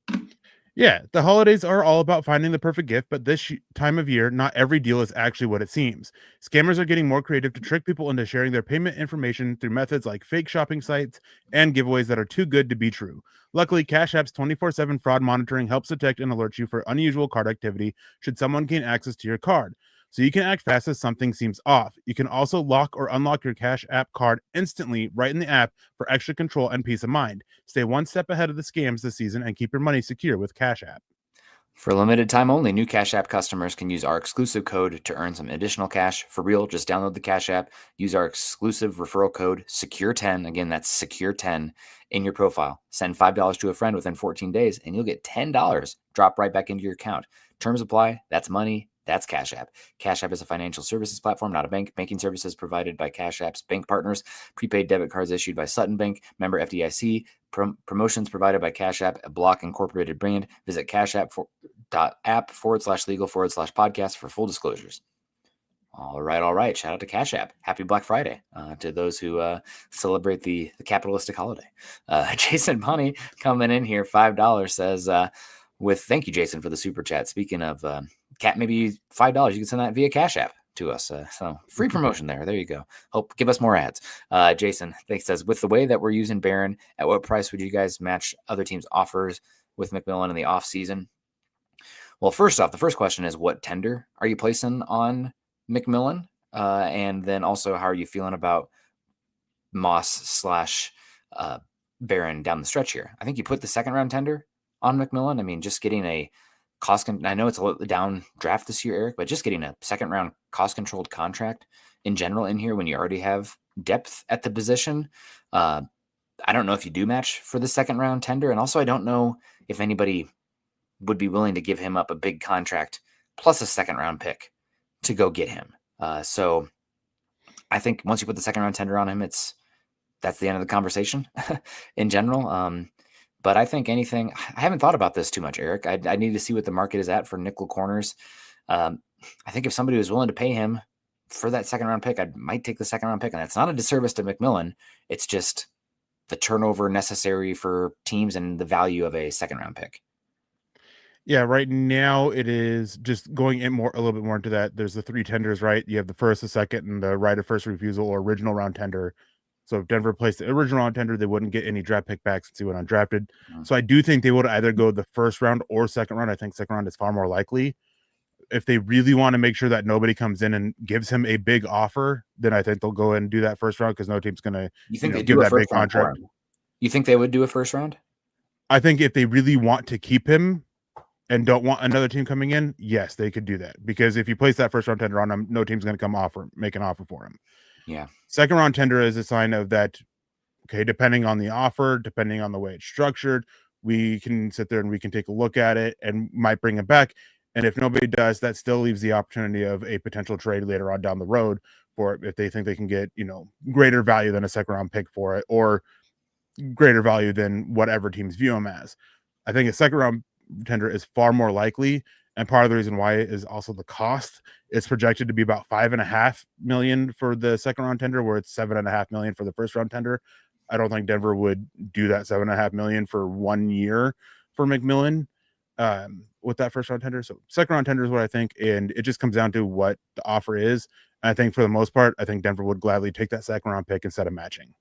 Yeah, the holidays are all about finding the perfect gift, but this time of year, not every deal is actually what it seems. Scammers are getting more creative to trick people into sharing their payment information through methods like fake shopping sites and giveaways that are too good to be true. Luckily, Cash App's 24/7 fraud monitoring helps detect and alert you for unusual card activity should someone gain access to your card, so you can act fast as something seems off. You can also lock or unlock your Cash App card instantly right in the app for extra control and peace of mind. Stay one step ahead of the scams this season and keep your money secure with Cash App. For a limited time only, new Cash App customers can use our exclusive code to earn some additional cash. For real, just download the Cash App, use our exclusive referral code, SECURE10, again, that's SECURE10, in your profile. Send $5 to a friend within 14 days, and you'll get $10 drop right back into your account. Terms apply. That's money. That's Cash App. Cash App is a financial services platform, not a bank. Banking services provided by Cash App's bank partners. Prepaid debit cards issued by Sutton Bank. Member FDIC. Promotions provided by Cash App, a Block Incorporated brand. Visit cashapp.app/legal/podcast for full disclosures. All right. Shout out to Cash App. Happy Black Friday to those who celebrate the capitalistic holiday. Jason Money coming in here, $5 says, thank you, Jason, for the super chat. Speaking of maybe $5, you can send that via Cash App to us. So free promotion there. There you go. Give us more ads. Jason, thanks, says, with the way that we're using Barron, at what price would you guys match other teams' offers with McMillan in the offseason? Well, first off, the first question is, what tender are you placing on McMillan? And then also, how are you feeling about Moss / Barron down the stretch here? I think you put the second round tender on McMillan. I mean, just getting a I know it's a down draft this year, Eric, but just getting a second round cost controlled contract in general in here when you already have depth at the position. I don't know if you do match for the second round tender. And also, I don't know if anybody would be willing to give him up a big contract plus a second round pick to go get him. So I think once you put the second round tender on him, that's the end of the conversation in general. But I think anything, I haven't thought about this too much, Eric. I need to see what the market is at for nickel corners. I think if somebody was willing to pay him for that second round pick, I might take the second round pick. And that's not a disservice to McMillan. It's just the turnover necessary for teams and the value of a second round pick. Yeah, right now it is just going in a little bit more into that. There's the 3 tenders, right? You have the first, the second, and the right of first refusal or original round tender. So if Denver placed the original round tender, they wouldn't get any draft pick backs since he went undrafted. So I do think they would either go the first round or second round. I think second round is far more likely. If they really want to make sure that nobody comes in and gives him a big offer, then I think they'll go ahead and do that first round because no team's going to give that big contract. You think they would do a first round? I think if they really want to keep him and don't want another team coming in, yes, they could do that. Because if you place that first round tender on him, no team's going to make an offer for him. Yeah. Second round tender is a sign of that, okay, depending on the offer, depending on the way it's structured, we can sit there and we can take a look at it and might bring it back. And if nobody does, that still leaves the opportunity of a potential trade later on down the road for it if they think they can get, greater value than a second round pick for it or greater value than whatever teams view him as. I think a second round tender is far more likely. And part of the reason why is also the cost. It's projected to be about $5.5 million for the second round tender, where it's $7.5 million for the first round tender. I don't think Denver would do that $7.5 million for 1 year for McMillan with that first round tender. So second round tender is what I think, and it just comes down to what the offer is. And I think for the most part, I think Denver would gladly take that second round pick instead of matching.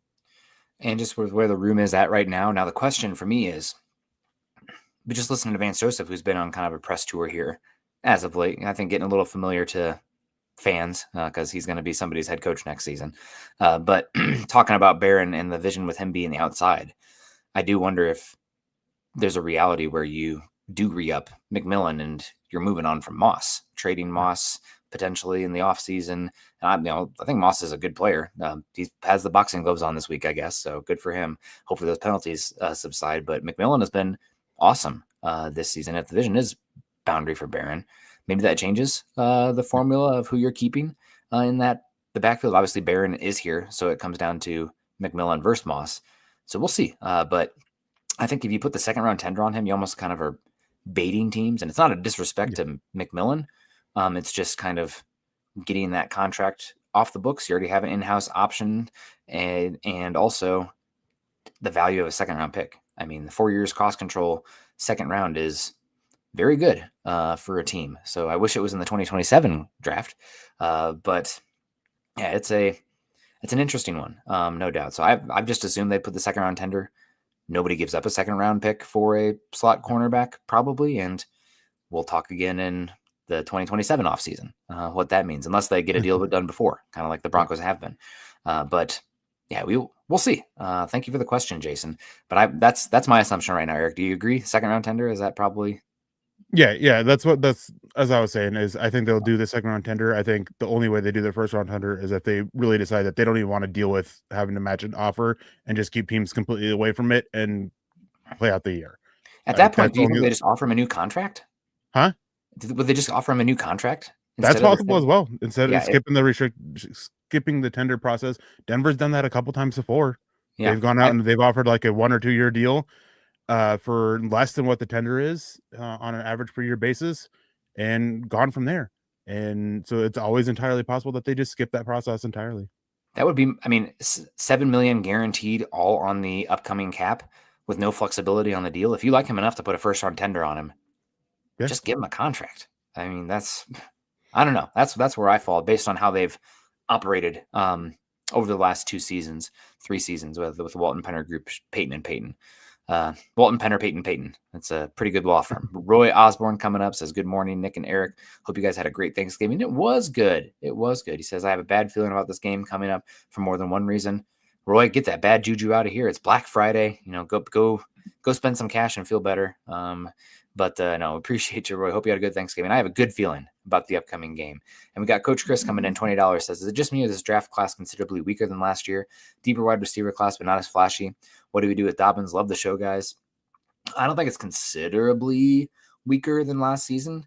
And just with where the room is at right now. Now the question for me is, but just listening to Vance Joseph, who's been on kind of a press tour here as of late, I think getting a little familiar to fans because he's going to be somebody's head coach next season. But talking about Barron and the vision with him being the outside, I do wonder if there's a reality where you do re-up McMillan and you're moving on from Moss, trading Moss potentially in the offseason. And I think Moss is a good player. He has the boxing gloves on this week, I guess. So good for him. Hopefully those penalties subside. But McMillan has been awesome this season. If the vision is boundary for Barron, maybe that changes the formula of who you're keeping in the backfield. Obviously, Barron is here, so it comes down to McMillan versus Moss. So we'll see. But I think if you put the second round tender on him, you almost kind of are baiting teams. And it's not a disrespect to McMillan. It's just kind of getting that contract off the books. You already have an in-house option and also the value of a second round pick. I mean, the 4 years cost control second round is very good for a team. So I wish it was in the 2027 draft. But yeah, it's an interesting one, no doubt. So I've just assumed they put the second round tender. Nobody gives up a second round pick for a slot cornerback probably. And we'll talk again in the 2027 offseason, what that means, unless they get a deal done before, kind of like the Broncos have been. But yeah, we'll see. Thank you for the question, Jason. But that's my assumption right now, Eric. Do you agree? Second round tender, is that probably? Yeah. That's as I was saying, is I think they'll do the second round tender. I think the only way they do their first round tender is if they really decide that they don't even want to deal with having to match an offer and just keep teams completely away from it and play out the year. At that point, do you think they just offer him a new contract? Huh? Would they just offer him a new contract? That's possible as well. Instead of skipping the tender process. Denver's done that a couple times before. Yeah. They've gone out and they've offered like a 1 or 2 year deal for less than what the tender is on an average per year basis and gone from there. And so it's always entirely possible that they just skip that process entirely. That would be, $7 million guaranteed all on the upcoming cap with no flexibility on the deal. If you like him enough to put a first round tender on him, just give him a contract. I mean, I don't know. That's where I fall based on how they've operated over the last 3 seasons with the Walton Penner group, Peyton and Peyton. Walton Penner, Peyton. That's a pretty good law firm. Roy Osborne coming up says, good morning, Nick and Eric. Hope you guys had a great Thanksgiving. It was good. He says, I have a bad feeling about this game coming up for more than one reason. Roy, get that bad juju out of here. It's Black Friday. Go spend some cash and feel better. But no, appreciate you, Roy. Hope you had a good Thanksgiving. I have a good feeling about the upcoming game. And we got Coach Chris coming in, $20. Says, is it just me or is this draft class considerably weaker than last year? Deeper wide receiver class, but not as flashy. What do we do with Dobbins? Love the show, guys. I don't think it's considerably weaker than last season,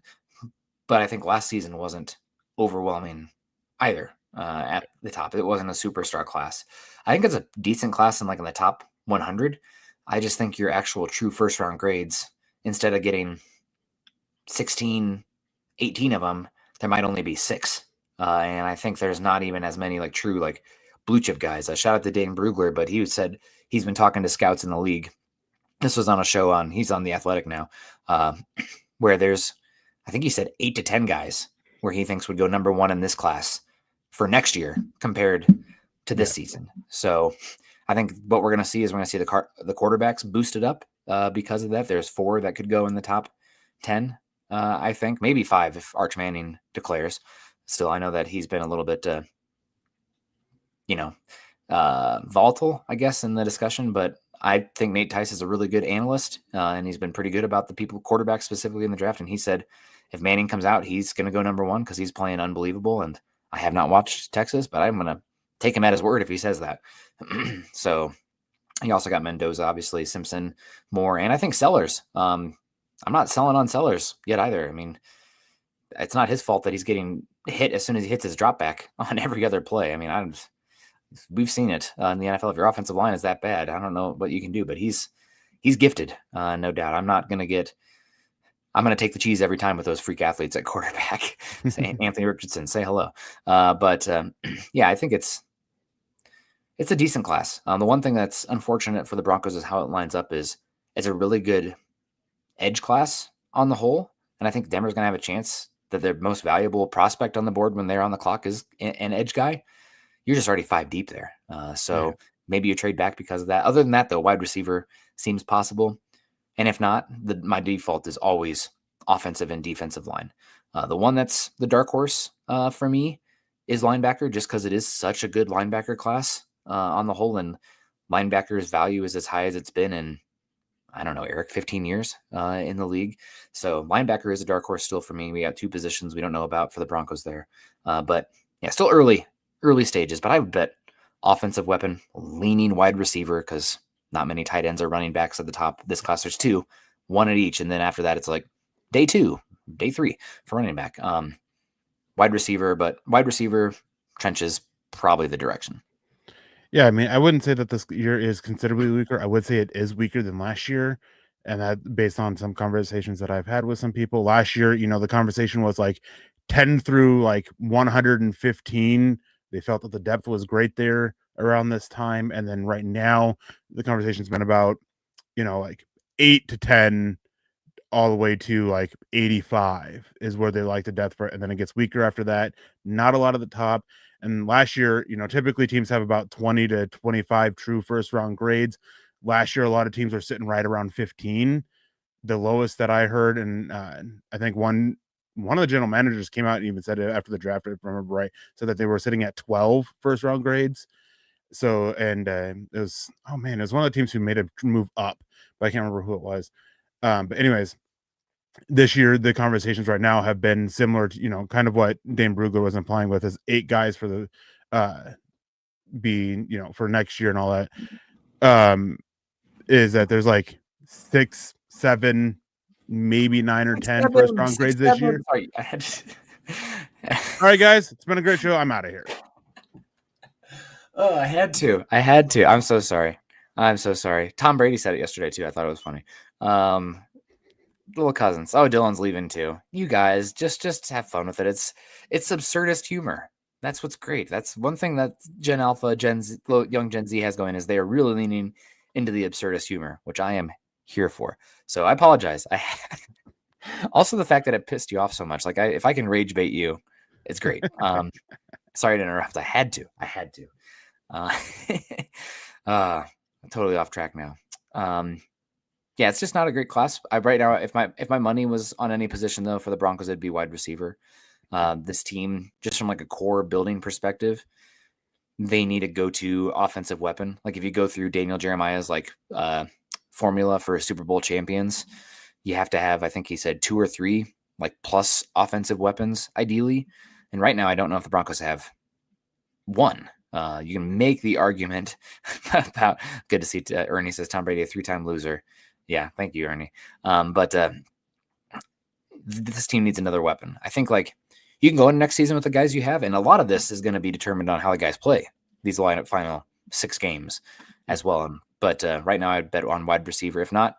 but I think last season wasn't overwhelming either. at the top. It wasn't a superstar class. I think it's a decent class in the top 100. I just think your actual true first round grades, instead of getting 16, 18 of them, there might only be 6. And I think there's not even as many true blue chip guys. Shout out to Dane Brugler, but he said he's been talking to scouts in the league. This was on a show he's on The Athletic now, where there's, I think he said 8 to 10 guys where he thinks would go number 1 in this class for next year compared to this season. So I think what we're going to see is the quarterbacks boosted up because of that. There's 4 that could go in the top 10. I think maybe 5 if Arch Manning declares. Still, I know that he's been a little bit, volatile, I guess, in the discussion, but I think Nate Tice is a really good analyst, and he's been pretty good about the quarterbacks specifically in the draft. And he said if Manning comes out, he's going to go number 1 because he's playing unbelievable. And I have not watched Texas, but I'm going to take him at his word if he says that. So he also got Mendoza, obviously, Simpson, Moore, and I think Sellers. I'm not selling on Sellers yet either. I mean, it's not his fault that he's getting hit as soon as he hits his drop back on every other play. I mean, we've seen it in the NFL. If your offensive line is that bad, I don't know what you can do, but he's gifted, no doubt. I'm going to take the cheese every time with those freak athletes at quarterback. Say Anthony Richardson, say hello. But I think it's a decent class. The one thing that's unfortunate for the Broncos is how it lines up is it's a really good edge class on the whole. And I think Denver's going to have a chance that their most valuable prospect on the board when they're on the clock is an edge guy. You're just already 5 deep there. Maybe you trade back because of that. Other than that, though, wide receiver seems possible. And if not, my default is always offensive and defensive line. The one that's the dark horse for me is linebacker, just because it is such a good linebacker class on the whole. And linebacker's value is as high as it's been in, I don't know, Eric, 15 years in the league. So linebacker is a dark horse still for me. We got 2 positions we don't know about for the Broncos there. But yeah, still early stages. But I would bet offensive weapon, leaning wide receiver, because not many tight ends or running backs at the top. This class, there's 2, 1 at each. And then after that, it's day 2, day 3 for running back. Wide receiver, trenches, probably the direction. Yeah, I mean, I wouldn't say that this year is considerably weaker. I would say it is weaker than last year. And that based on some conversations that I've had with some people. Last year, the conversation was 10 through 115. They felt that the depth was great there around this time. And then right now, the conversation's been about, 8 to 10 all the way to 85 is where they like the depth for it. And then it gets weaker after that. Not a lot at the top. And last year, typically teams have about 20 to 25 true first round grades. Last year, a lot of teams are sitting right around 15. The lowest that I heard, and I think one of the general managers came out and even said it after the draft, if I remember right, said that they were sitting at 12 first round grades. So, and it was one of the teams who made a move up, but I can't remember who it was. But anyways, this year, the conversations right now have been similar to, kind of what Dane Brugler was implying with his 8 guys for the for next year and all that. Is that there's 6, 7, maybe 9 or 10 first round grades this year. All right, guys, it's been a great show. I'm out of here. Oh, I had to. I'm so sorry. Tom Brady said it yesterday too. I thought it was funny. Little cousins. Oh, Dylan's leaving too. You guys just have fun with it. It's absurdist humor. That's what's great. That's one thing that Gen Alpha, young Gen Z has going is they are really leaning into the absurdist humor, which I am here for. So I apologize. Also the fact that it pissed you off so much. If I can rage bait you, it's great. Sorry to interrupt. I had to. Totally off track now. Yeah, it's just not a great class. Right now, if my money was on any position though for the Broncos, it'd be wide receiver. This team, just from a core building perspective, they need a go-to offensive weapon. If you go through Daniel Jeremiah's formula for Super Bowl champions, you have to have, I think he said 2 or 3 plus offensive weapons ideally. And right now, I don't know if the Broncos have 1. You can make the argument about. Good to see Ernie says Tom Brady a 3-time loser. Yeah, thank you, Ernie. But this team needs another weapon. I think you can go in next season with the guys you have, and a lot of this is going to be determined on how the guys play these final 6 games as well. But right now, I'd bet on wide receiver. If not,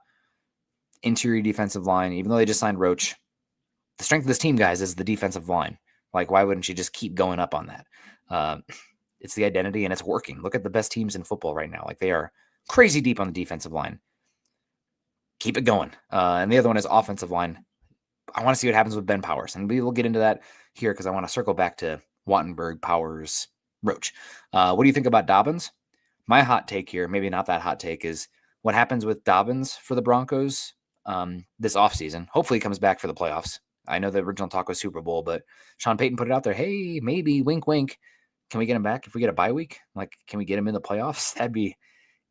interior defensive line. Even though they just signed Roach, the strength of this team, guys, is the defensive line. Like, why wouldn't you just keep going up on that? It's the identity, and it's working. Look at the best teams in football right now. Like, they are crazy deep on the defensive line. Keep it going. And the other one is offensive line. I want to see what happens with Ben Powers, and we will get into that here because I want to circle back to Wattenberg, Powers, Roach. What do you think about Dobbins? My hot take here, maybe not that hot take, is what happens with Dobbins for the Broncos this offseason. Hopefully he comes back for the playoffs. I know the original talk was Super Bowl, but Sean Payton put it out there. Hey, maybe, wink, wink. Can we get him back if we get a bye week? Like, can we get him in the playoffs? That'd be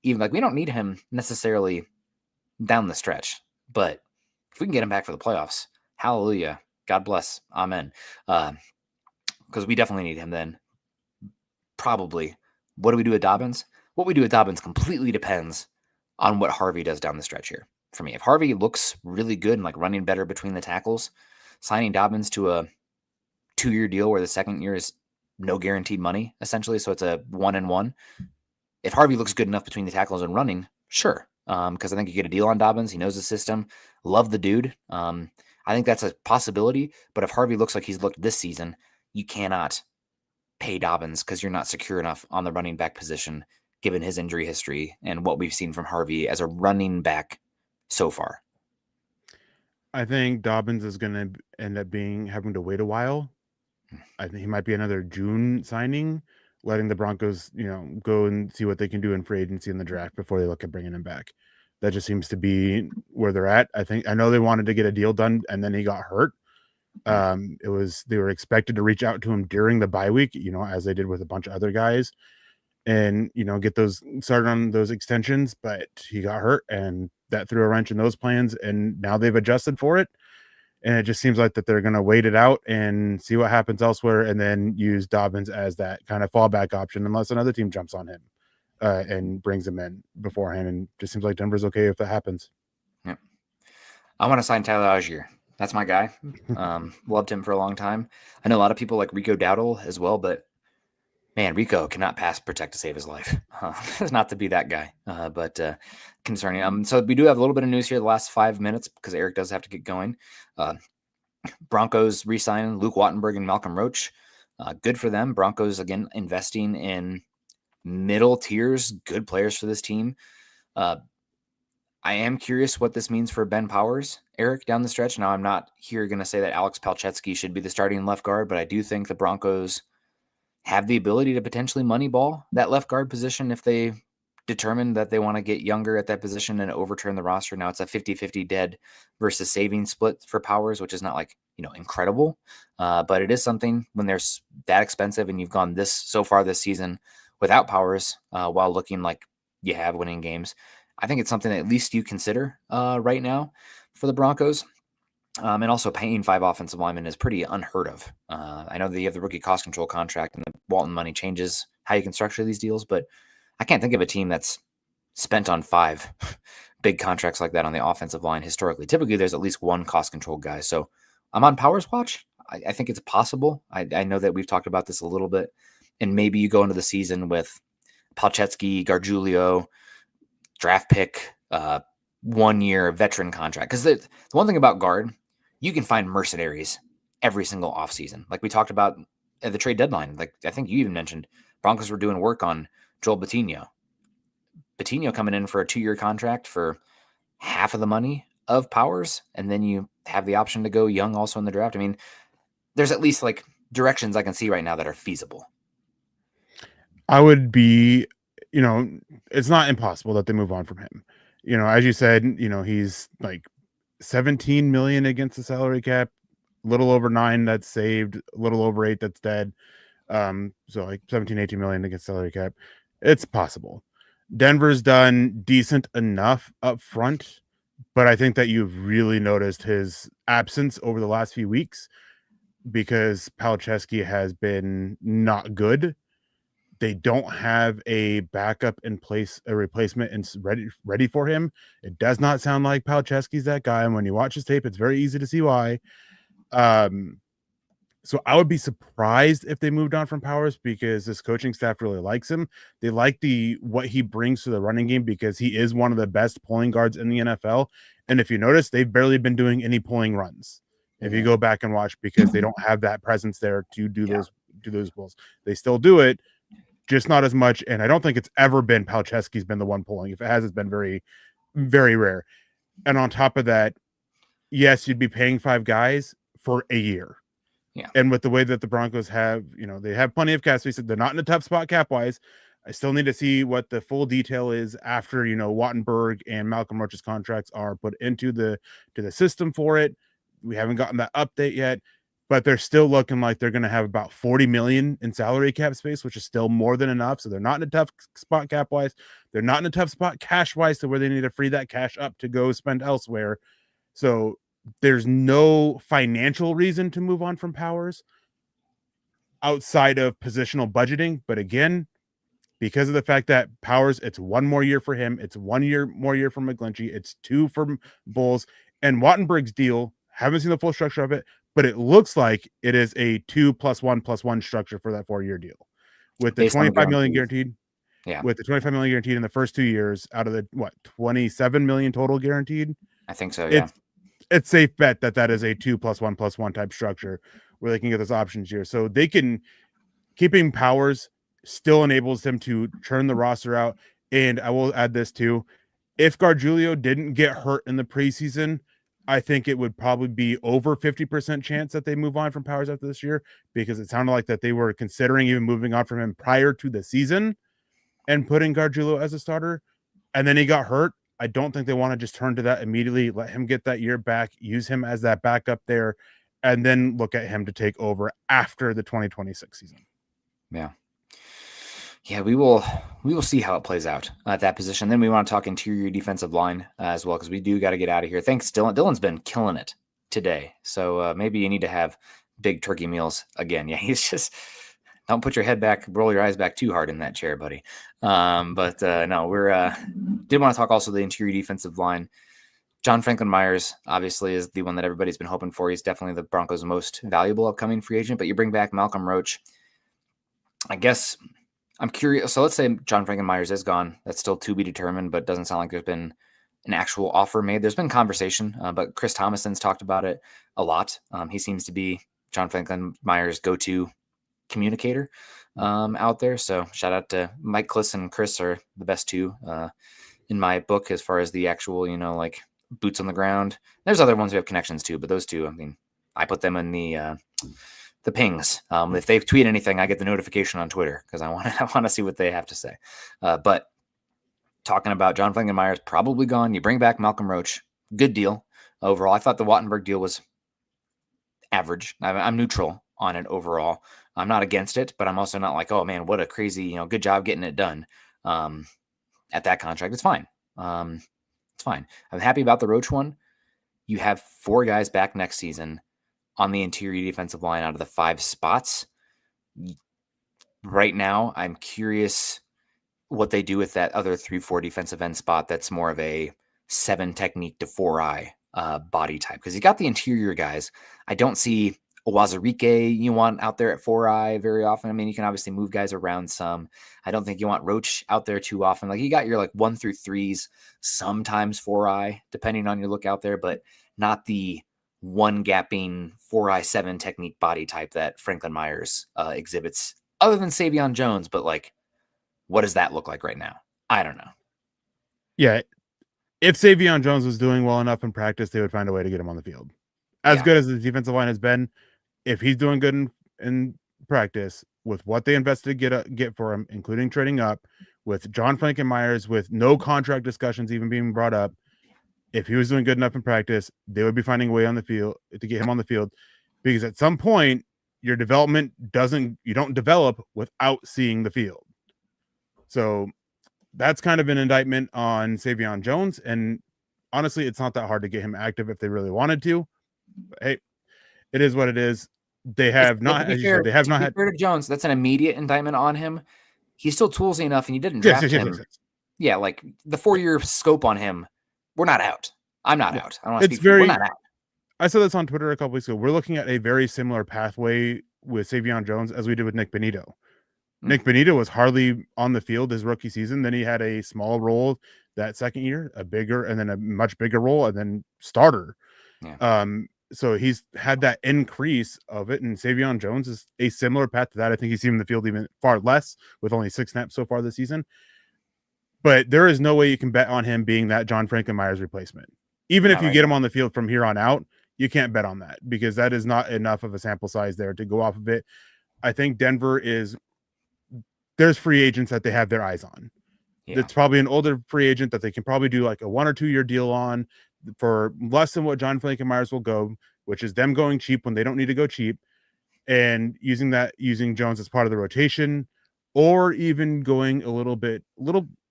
even, like, we don't need him necessarily down the stretch, but if we can get him back for the playoffs, hallelujah, God bless, amen. Because we definitely need him then. Probably. What do we do with Dobbins? What we do with Dobbins completely depends on what Harvey does down the stretch here. For me, if Harvey looks really good and like running better between the tackles, signing Dobbins to a 2-year deal where the second year is no guaranteed money, essentially, so it's a 1-and-1. If Harvey looks good enough between the tackles and running, sure. Because I think you get a deal on Dobbins. He knows the system. Love the dude. I think that's a possibility. But if Harvey looks like he's looked this season, you cannot pay Dobbins because you're not secure enough on the running back position, given his injury history and what we've seen from Harvey as a running back so far. I think Dobbins is going to end up having to wait a while. I think he might be another June signing, letting the Broncos, go and see what they can do in free agency in the draft before they look at bringing him back. That just seems to be where they're at. I know they wanted to get a deal done, and then he got hurt. They were expected to reach out to him during the bye week, as they did with a bunch of other guys, and get those started on those extensions. But he got hurt, and that threw a wrench in those plans. And now they've adjusted for it. And it just seems like that they're going to wait it out and see what happens elsewhere, and then use Dobbins as that kind of fallback option unless another team jumps on him and brings him in beforehand. And just seems like Denver's okay if that happens. Yeah. I want to sign Tyler Algier. That's my guy. Loved him for a long time. I know a lot of people like Rico Dowdle as well, but man, Rico cannot pass protect to save his life. Not to be that guy, but concerning. So we do have a little bit of news here the last 5 minutes because Eric does have to get going. Broncos re-signing Luke Wattenberg and Malcolm Roach. Good for them. Broncos, again, investing in middle tiers, good players for this team. I am curious what this means for Ben Powers, Eric, down the stretch. Now, I'm not here going to say that Alex Palczewski should be the starting left guard, but I do think the Broncos have the ability to potentially moneyball that left guard position if they determine that they want to get younger at that position and overturn the roster. Now it's a 50-50 dead versus saving split for Powers, which is not like, incredible. But it is something when they're that expensive and you've gone so far this season without Powers while looking like you have winning games. I think it's something that at least you consider right now for the Broncos. And also paying 5 offensive linemen is pretty unheard of. I know that you have the rookie cost control contract and the Walton money changes how you can structure these deals, but I can't think of a team that's spent on 5 big contracts like that on the offensive line historically. Typically, there's at least one cost control guy. So I'm on Powers watch. I think it's possible. I know that we've talked about this a little bit, and maybe you go into the season with Palczewski, Gargiulio, draft pick, 1-year veteran contract. Because the one thing about guard, you can find mercenaries every single offseason. Like we talked about at the trade deadline. Like I think you even mentioned Broncos were doing work on Joel Bitonio. Bitonio coming in for a 2-year contract for half of the money of Powers, and then you have the option to go young also in the draft. I mean, there's at least like directions I can see right now that are feasible. I would be, it's not impossible that they move on from him. As you said, he's like 17 million against the salary cap, a little over 9 that's saved, a little over 8 that's dead. So like 17, 18 million against salary cap. It's possible. Denver's done decent enough up front, but I think that you've really noticed his absence over the last few weeks because Palczewski has been not good. They don't have a backup in place, a replacement and ready for him. It does not sound like Palczewski's that guy. And when you watch his tape, it's very easy to see why. So I would be surprised if they moved on from Powers because this coaching staff really likes him. They like what he brings to the running game because he is one of the best pulling guards in the NFL. And if you notice, they've barely been doing any pulling runs. If you go back and watch, because they don't have that presence there to do those pulls. They still do it, just not as much. And I don't think it's ever been Palczewski's been the one pulling. If it has, it's been very, very rare. And on top of that, yes, you'd be paying 5 guys for a year. Yeah. And with the way that the Broncos have, they have plenty of cap space. They're not in a tough spot cap wise. I still need to see what the full detail is after, Wattenberg and Malcolm Roach's contracts are put into the system for it. We haven't gotten that update yet, but they're still looking like they're going to have about 40 million in salary cap space, which is still more than enough. So they're not in a tough spot cap wise. They're not in a tough spot cash wise to where they need to free that cash up to go spend elsewhere. So there's no financial reason to move on from Powers outside of positional budgeting. But again, because of the fact that Powers, it's 1 more year for him. It's 1 more year for McGlinchey. It's 2 for Bulls. And Wattenberg's deal, haven't seen the full structure of it, but it looks like it is a 2 + 1 + 1 structure for that 4-year deal. With the 25 million guaranteed. Yeah. With the 25 million guaranteed in the first 2 years out of the 27 million total guaranteed. I think so. Yeah. It's safe bet that is a 2 + 1 + 1 type structure where they can get those options here. So they can, keeping Powers still enables them to churn the roster out. And I will add this too. If Gargiulo didn't get hurt in the preseason, I think it would probably be over 50% chance that they move on from Powers after this year, because it sounded like that they were considering even moving on from him prior to the season and putting Gargiulo as a starter. And then he got hurt. I don't think they want to just turn to that immediately, let him get that year back, use him as that backup there, and then look at him to take over after the 2026 season. Yeah. Yeah, we will see how it plays out at that position. Then we want to talk interior defensive line as well, because we do got to get out of here. Thanks, Dylan. Dylan's been killing it today. So maybe you need to have big turkey meals again. Yeah, he's just... Don't put your head back, roll your eyes back too hard in that chair, buddy. No, we're did want to talk also the interior defensive line. John Franklin Myers obviously is the one that everybody's been hoping for. He's definitely the Broncos' most valuable upcoming free agent, but you bring back Malcolm Roach. I guess I'm curious. So let's say John Franklin Myers is gone. That's still to be determined, but doesn't sound like there's been an actual offer made. There's been conversation, but Chris Thomason's talked about it a lot. He seems to be John Franklin Myers' go-to communicator out there. So shout out to Mike Kliss and Chris are the best 2 in my book as far as the actual, like boots on the ground. There's other ones who have connections too, but those 2, I mean, I put them in the pings. If they tweet anything, I get the notification on Twitter because I want to see what they have to say. But talking about John Franklin Myers probably gone. You bring back Malcolm Roach. Good deal overall. I thought the Wattenberg deal was average. I'm neutral on it overall. I'm not against it, but I'm also not like, oh man, what a crazy, good job getting it done. At that contract, it's fine. It's fine. I'm happy about the Roach one. You have 4 guys back next season on the interior defensive line out of the 5 spots. Right now, I'm curious what they do with that other 3-4 defensive end spot. That's more of a 7 technique to 4-eye body type, because you got the interior guys. I don't see Owazarike you want out there at 4-eye very often. I mean, you can obviously move guys around some. I don't think you want Roach out there too often. Like you got your 1 through 3s, sometimes 4-eye, depending on your look out there, but not the 1 gapping 4-eye 7 technique body type that Franklin Myers exhibits, other than Savion Jones. But what does that look like right now? I don't know. Yeah. If Savion Jones was doing well enough in practice, they would find a way to get him on the field. As good as the defensive line has been, if he's doing good in practice with what they invested to get for him, including trading up, with John Franklin Myers, with no contract discussions even being brought up, if he was doing good enough in practice, they would be finding a way on the field to get him on the field, because at some point your development you don't develop without seeing the field. So that's kind of an indictment on Savion Jones. And honestly, it's not that hard to get him active if they really wanted to. But hey, it is what it is. They have not, as you said, they have not had Jones. That's an immediate indictment on him. He's still toolsy enough, and you didn't draft him. Yes. Yeah, the 4-year scope on him. We're not out. I'm not out. I don't want to speak. We're not out. I said this on Twitter a couple weeks ago. We're looking at a very similar pathway with Savion Jones as we did with Nick Benito. Nick Benito was hardly on the field his rookie season. Then he had a small role that second year, a bigger, and then a much bigger role, and then starter. Yeah. So he's had that increase of it, and Savion Jones is a similar path to that. I think he's seen in the field even far less with only 6 snaps so far this season. But there is no way you can bet on him being that John Franklin Myers replacement. Even if you get him on the field from here on out, you can't bet on that because that is not enough of a sample size there to go off of it. I think Denver there's free agents that they have their eyes on. Yeah. It's probably an older free agent that they can probably do like a 1 or 2 year deal on for less than what John Franklin Myers will go, which is them going cheap when they don't need to go cheap, and using Jones as part of the rotation, or even going a little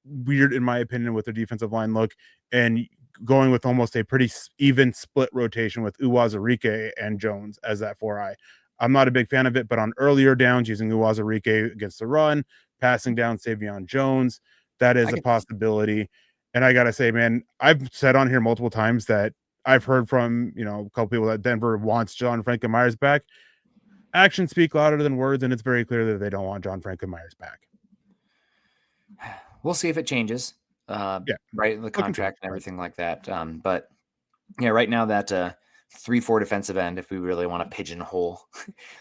weird in my opinion with their defensive line look and going with almost a pretty even split rotation with Uwazurike and Jones as that 4-eye. I'm not a big fan of it, but on earlier downs using Uwazurike against the run, passing down Savion Jones, that is a possibility. And I got to say, man, I've said on here multiple times that I've heard from, a couple people that Denver wants John Franklin Myers back. Actions speak louder than words, and it's very clear that they don't want John Franklin Myers back. We'll see if it changes. Right, the contract and everything like that. But yeah, right now that 3-4 defensive end, if we really want to pigeonhole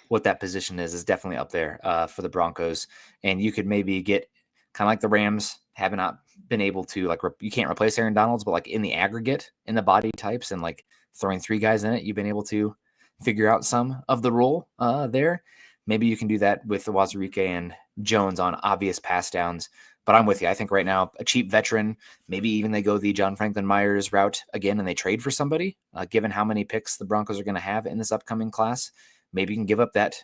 what that position is definitely up there for the Broncos. And you could maybe get kind of like the Rams have not been able to, like, you can't replace Aaron Donalds, but like in the aggregate, in the body types and like throwing 3 guys in it, you've been able to figure out some of the role there. Maybe you can do that with the Uwazurike and Jones on obvious pass downs. But I'm with you. I think right now, a cheap veteran, maybe even they go the John Franklin Myers route again and they trade for somebody, given how many picks the Broncos are going to have in this upcoming class. Maybe you can give up that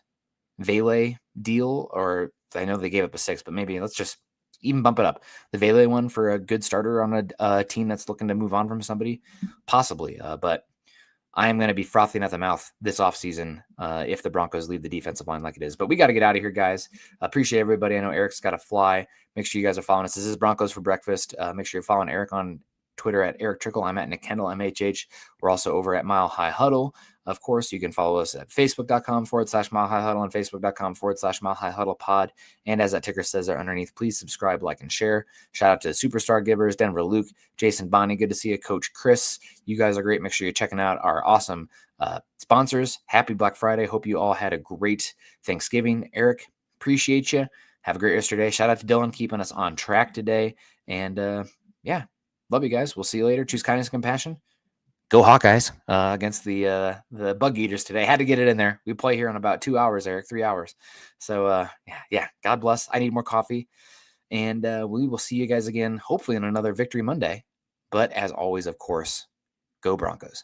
Vele deal, or I know they gave up a 6, but maybe let's just even bump it up. The Vele one for a good starter on a team that's looking to move on from somebody, possibly. But I am going to be frothing at the mouth this offseason if the Broncos leave the defensive line like it is. But we got to get out of here, guys. Appreciate everybody. I know Eric's got to fly. Make sure you guys are following us. This is Broncos for Breakfast. Make sure you're following Eric on Twitter at Eric Trickle. I'm at Nick Kendall, MHH. We're also over at Mile High Huddle. Of course, you can follow us at facebook.com/Mile High Huddle and facebook.com/Mile High Huddle pod. And as that ticker says there underneath, please subscribe, like, and share. Shout out to the superstar givers, Denver Luke, Jason Bonnie. Good to see you, Coach Chris. You guys are great. Make sure you're checking out our awesome sponsors. Happy Black Friday. Hope you all had a great Thanksgiving. Eric, appreciate you. Have a great rest of your day. Shout out to Dylan keeping us on track today. And love you guys. We'll see you later. Choose kindness and compassion. Go Hawkeyes against the Bug Eaters today. Had to get it in there. We play here in about 2 hours, Eric, 3 hours. So, yeah, God bless. I need more coffee. And we will see you guys again, hopefully on another Victory Monday. But as always, of course, go Broncos.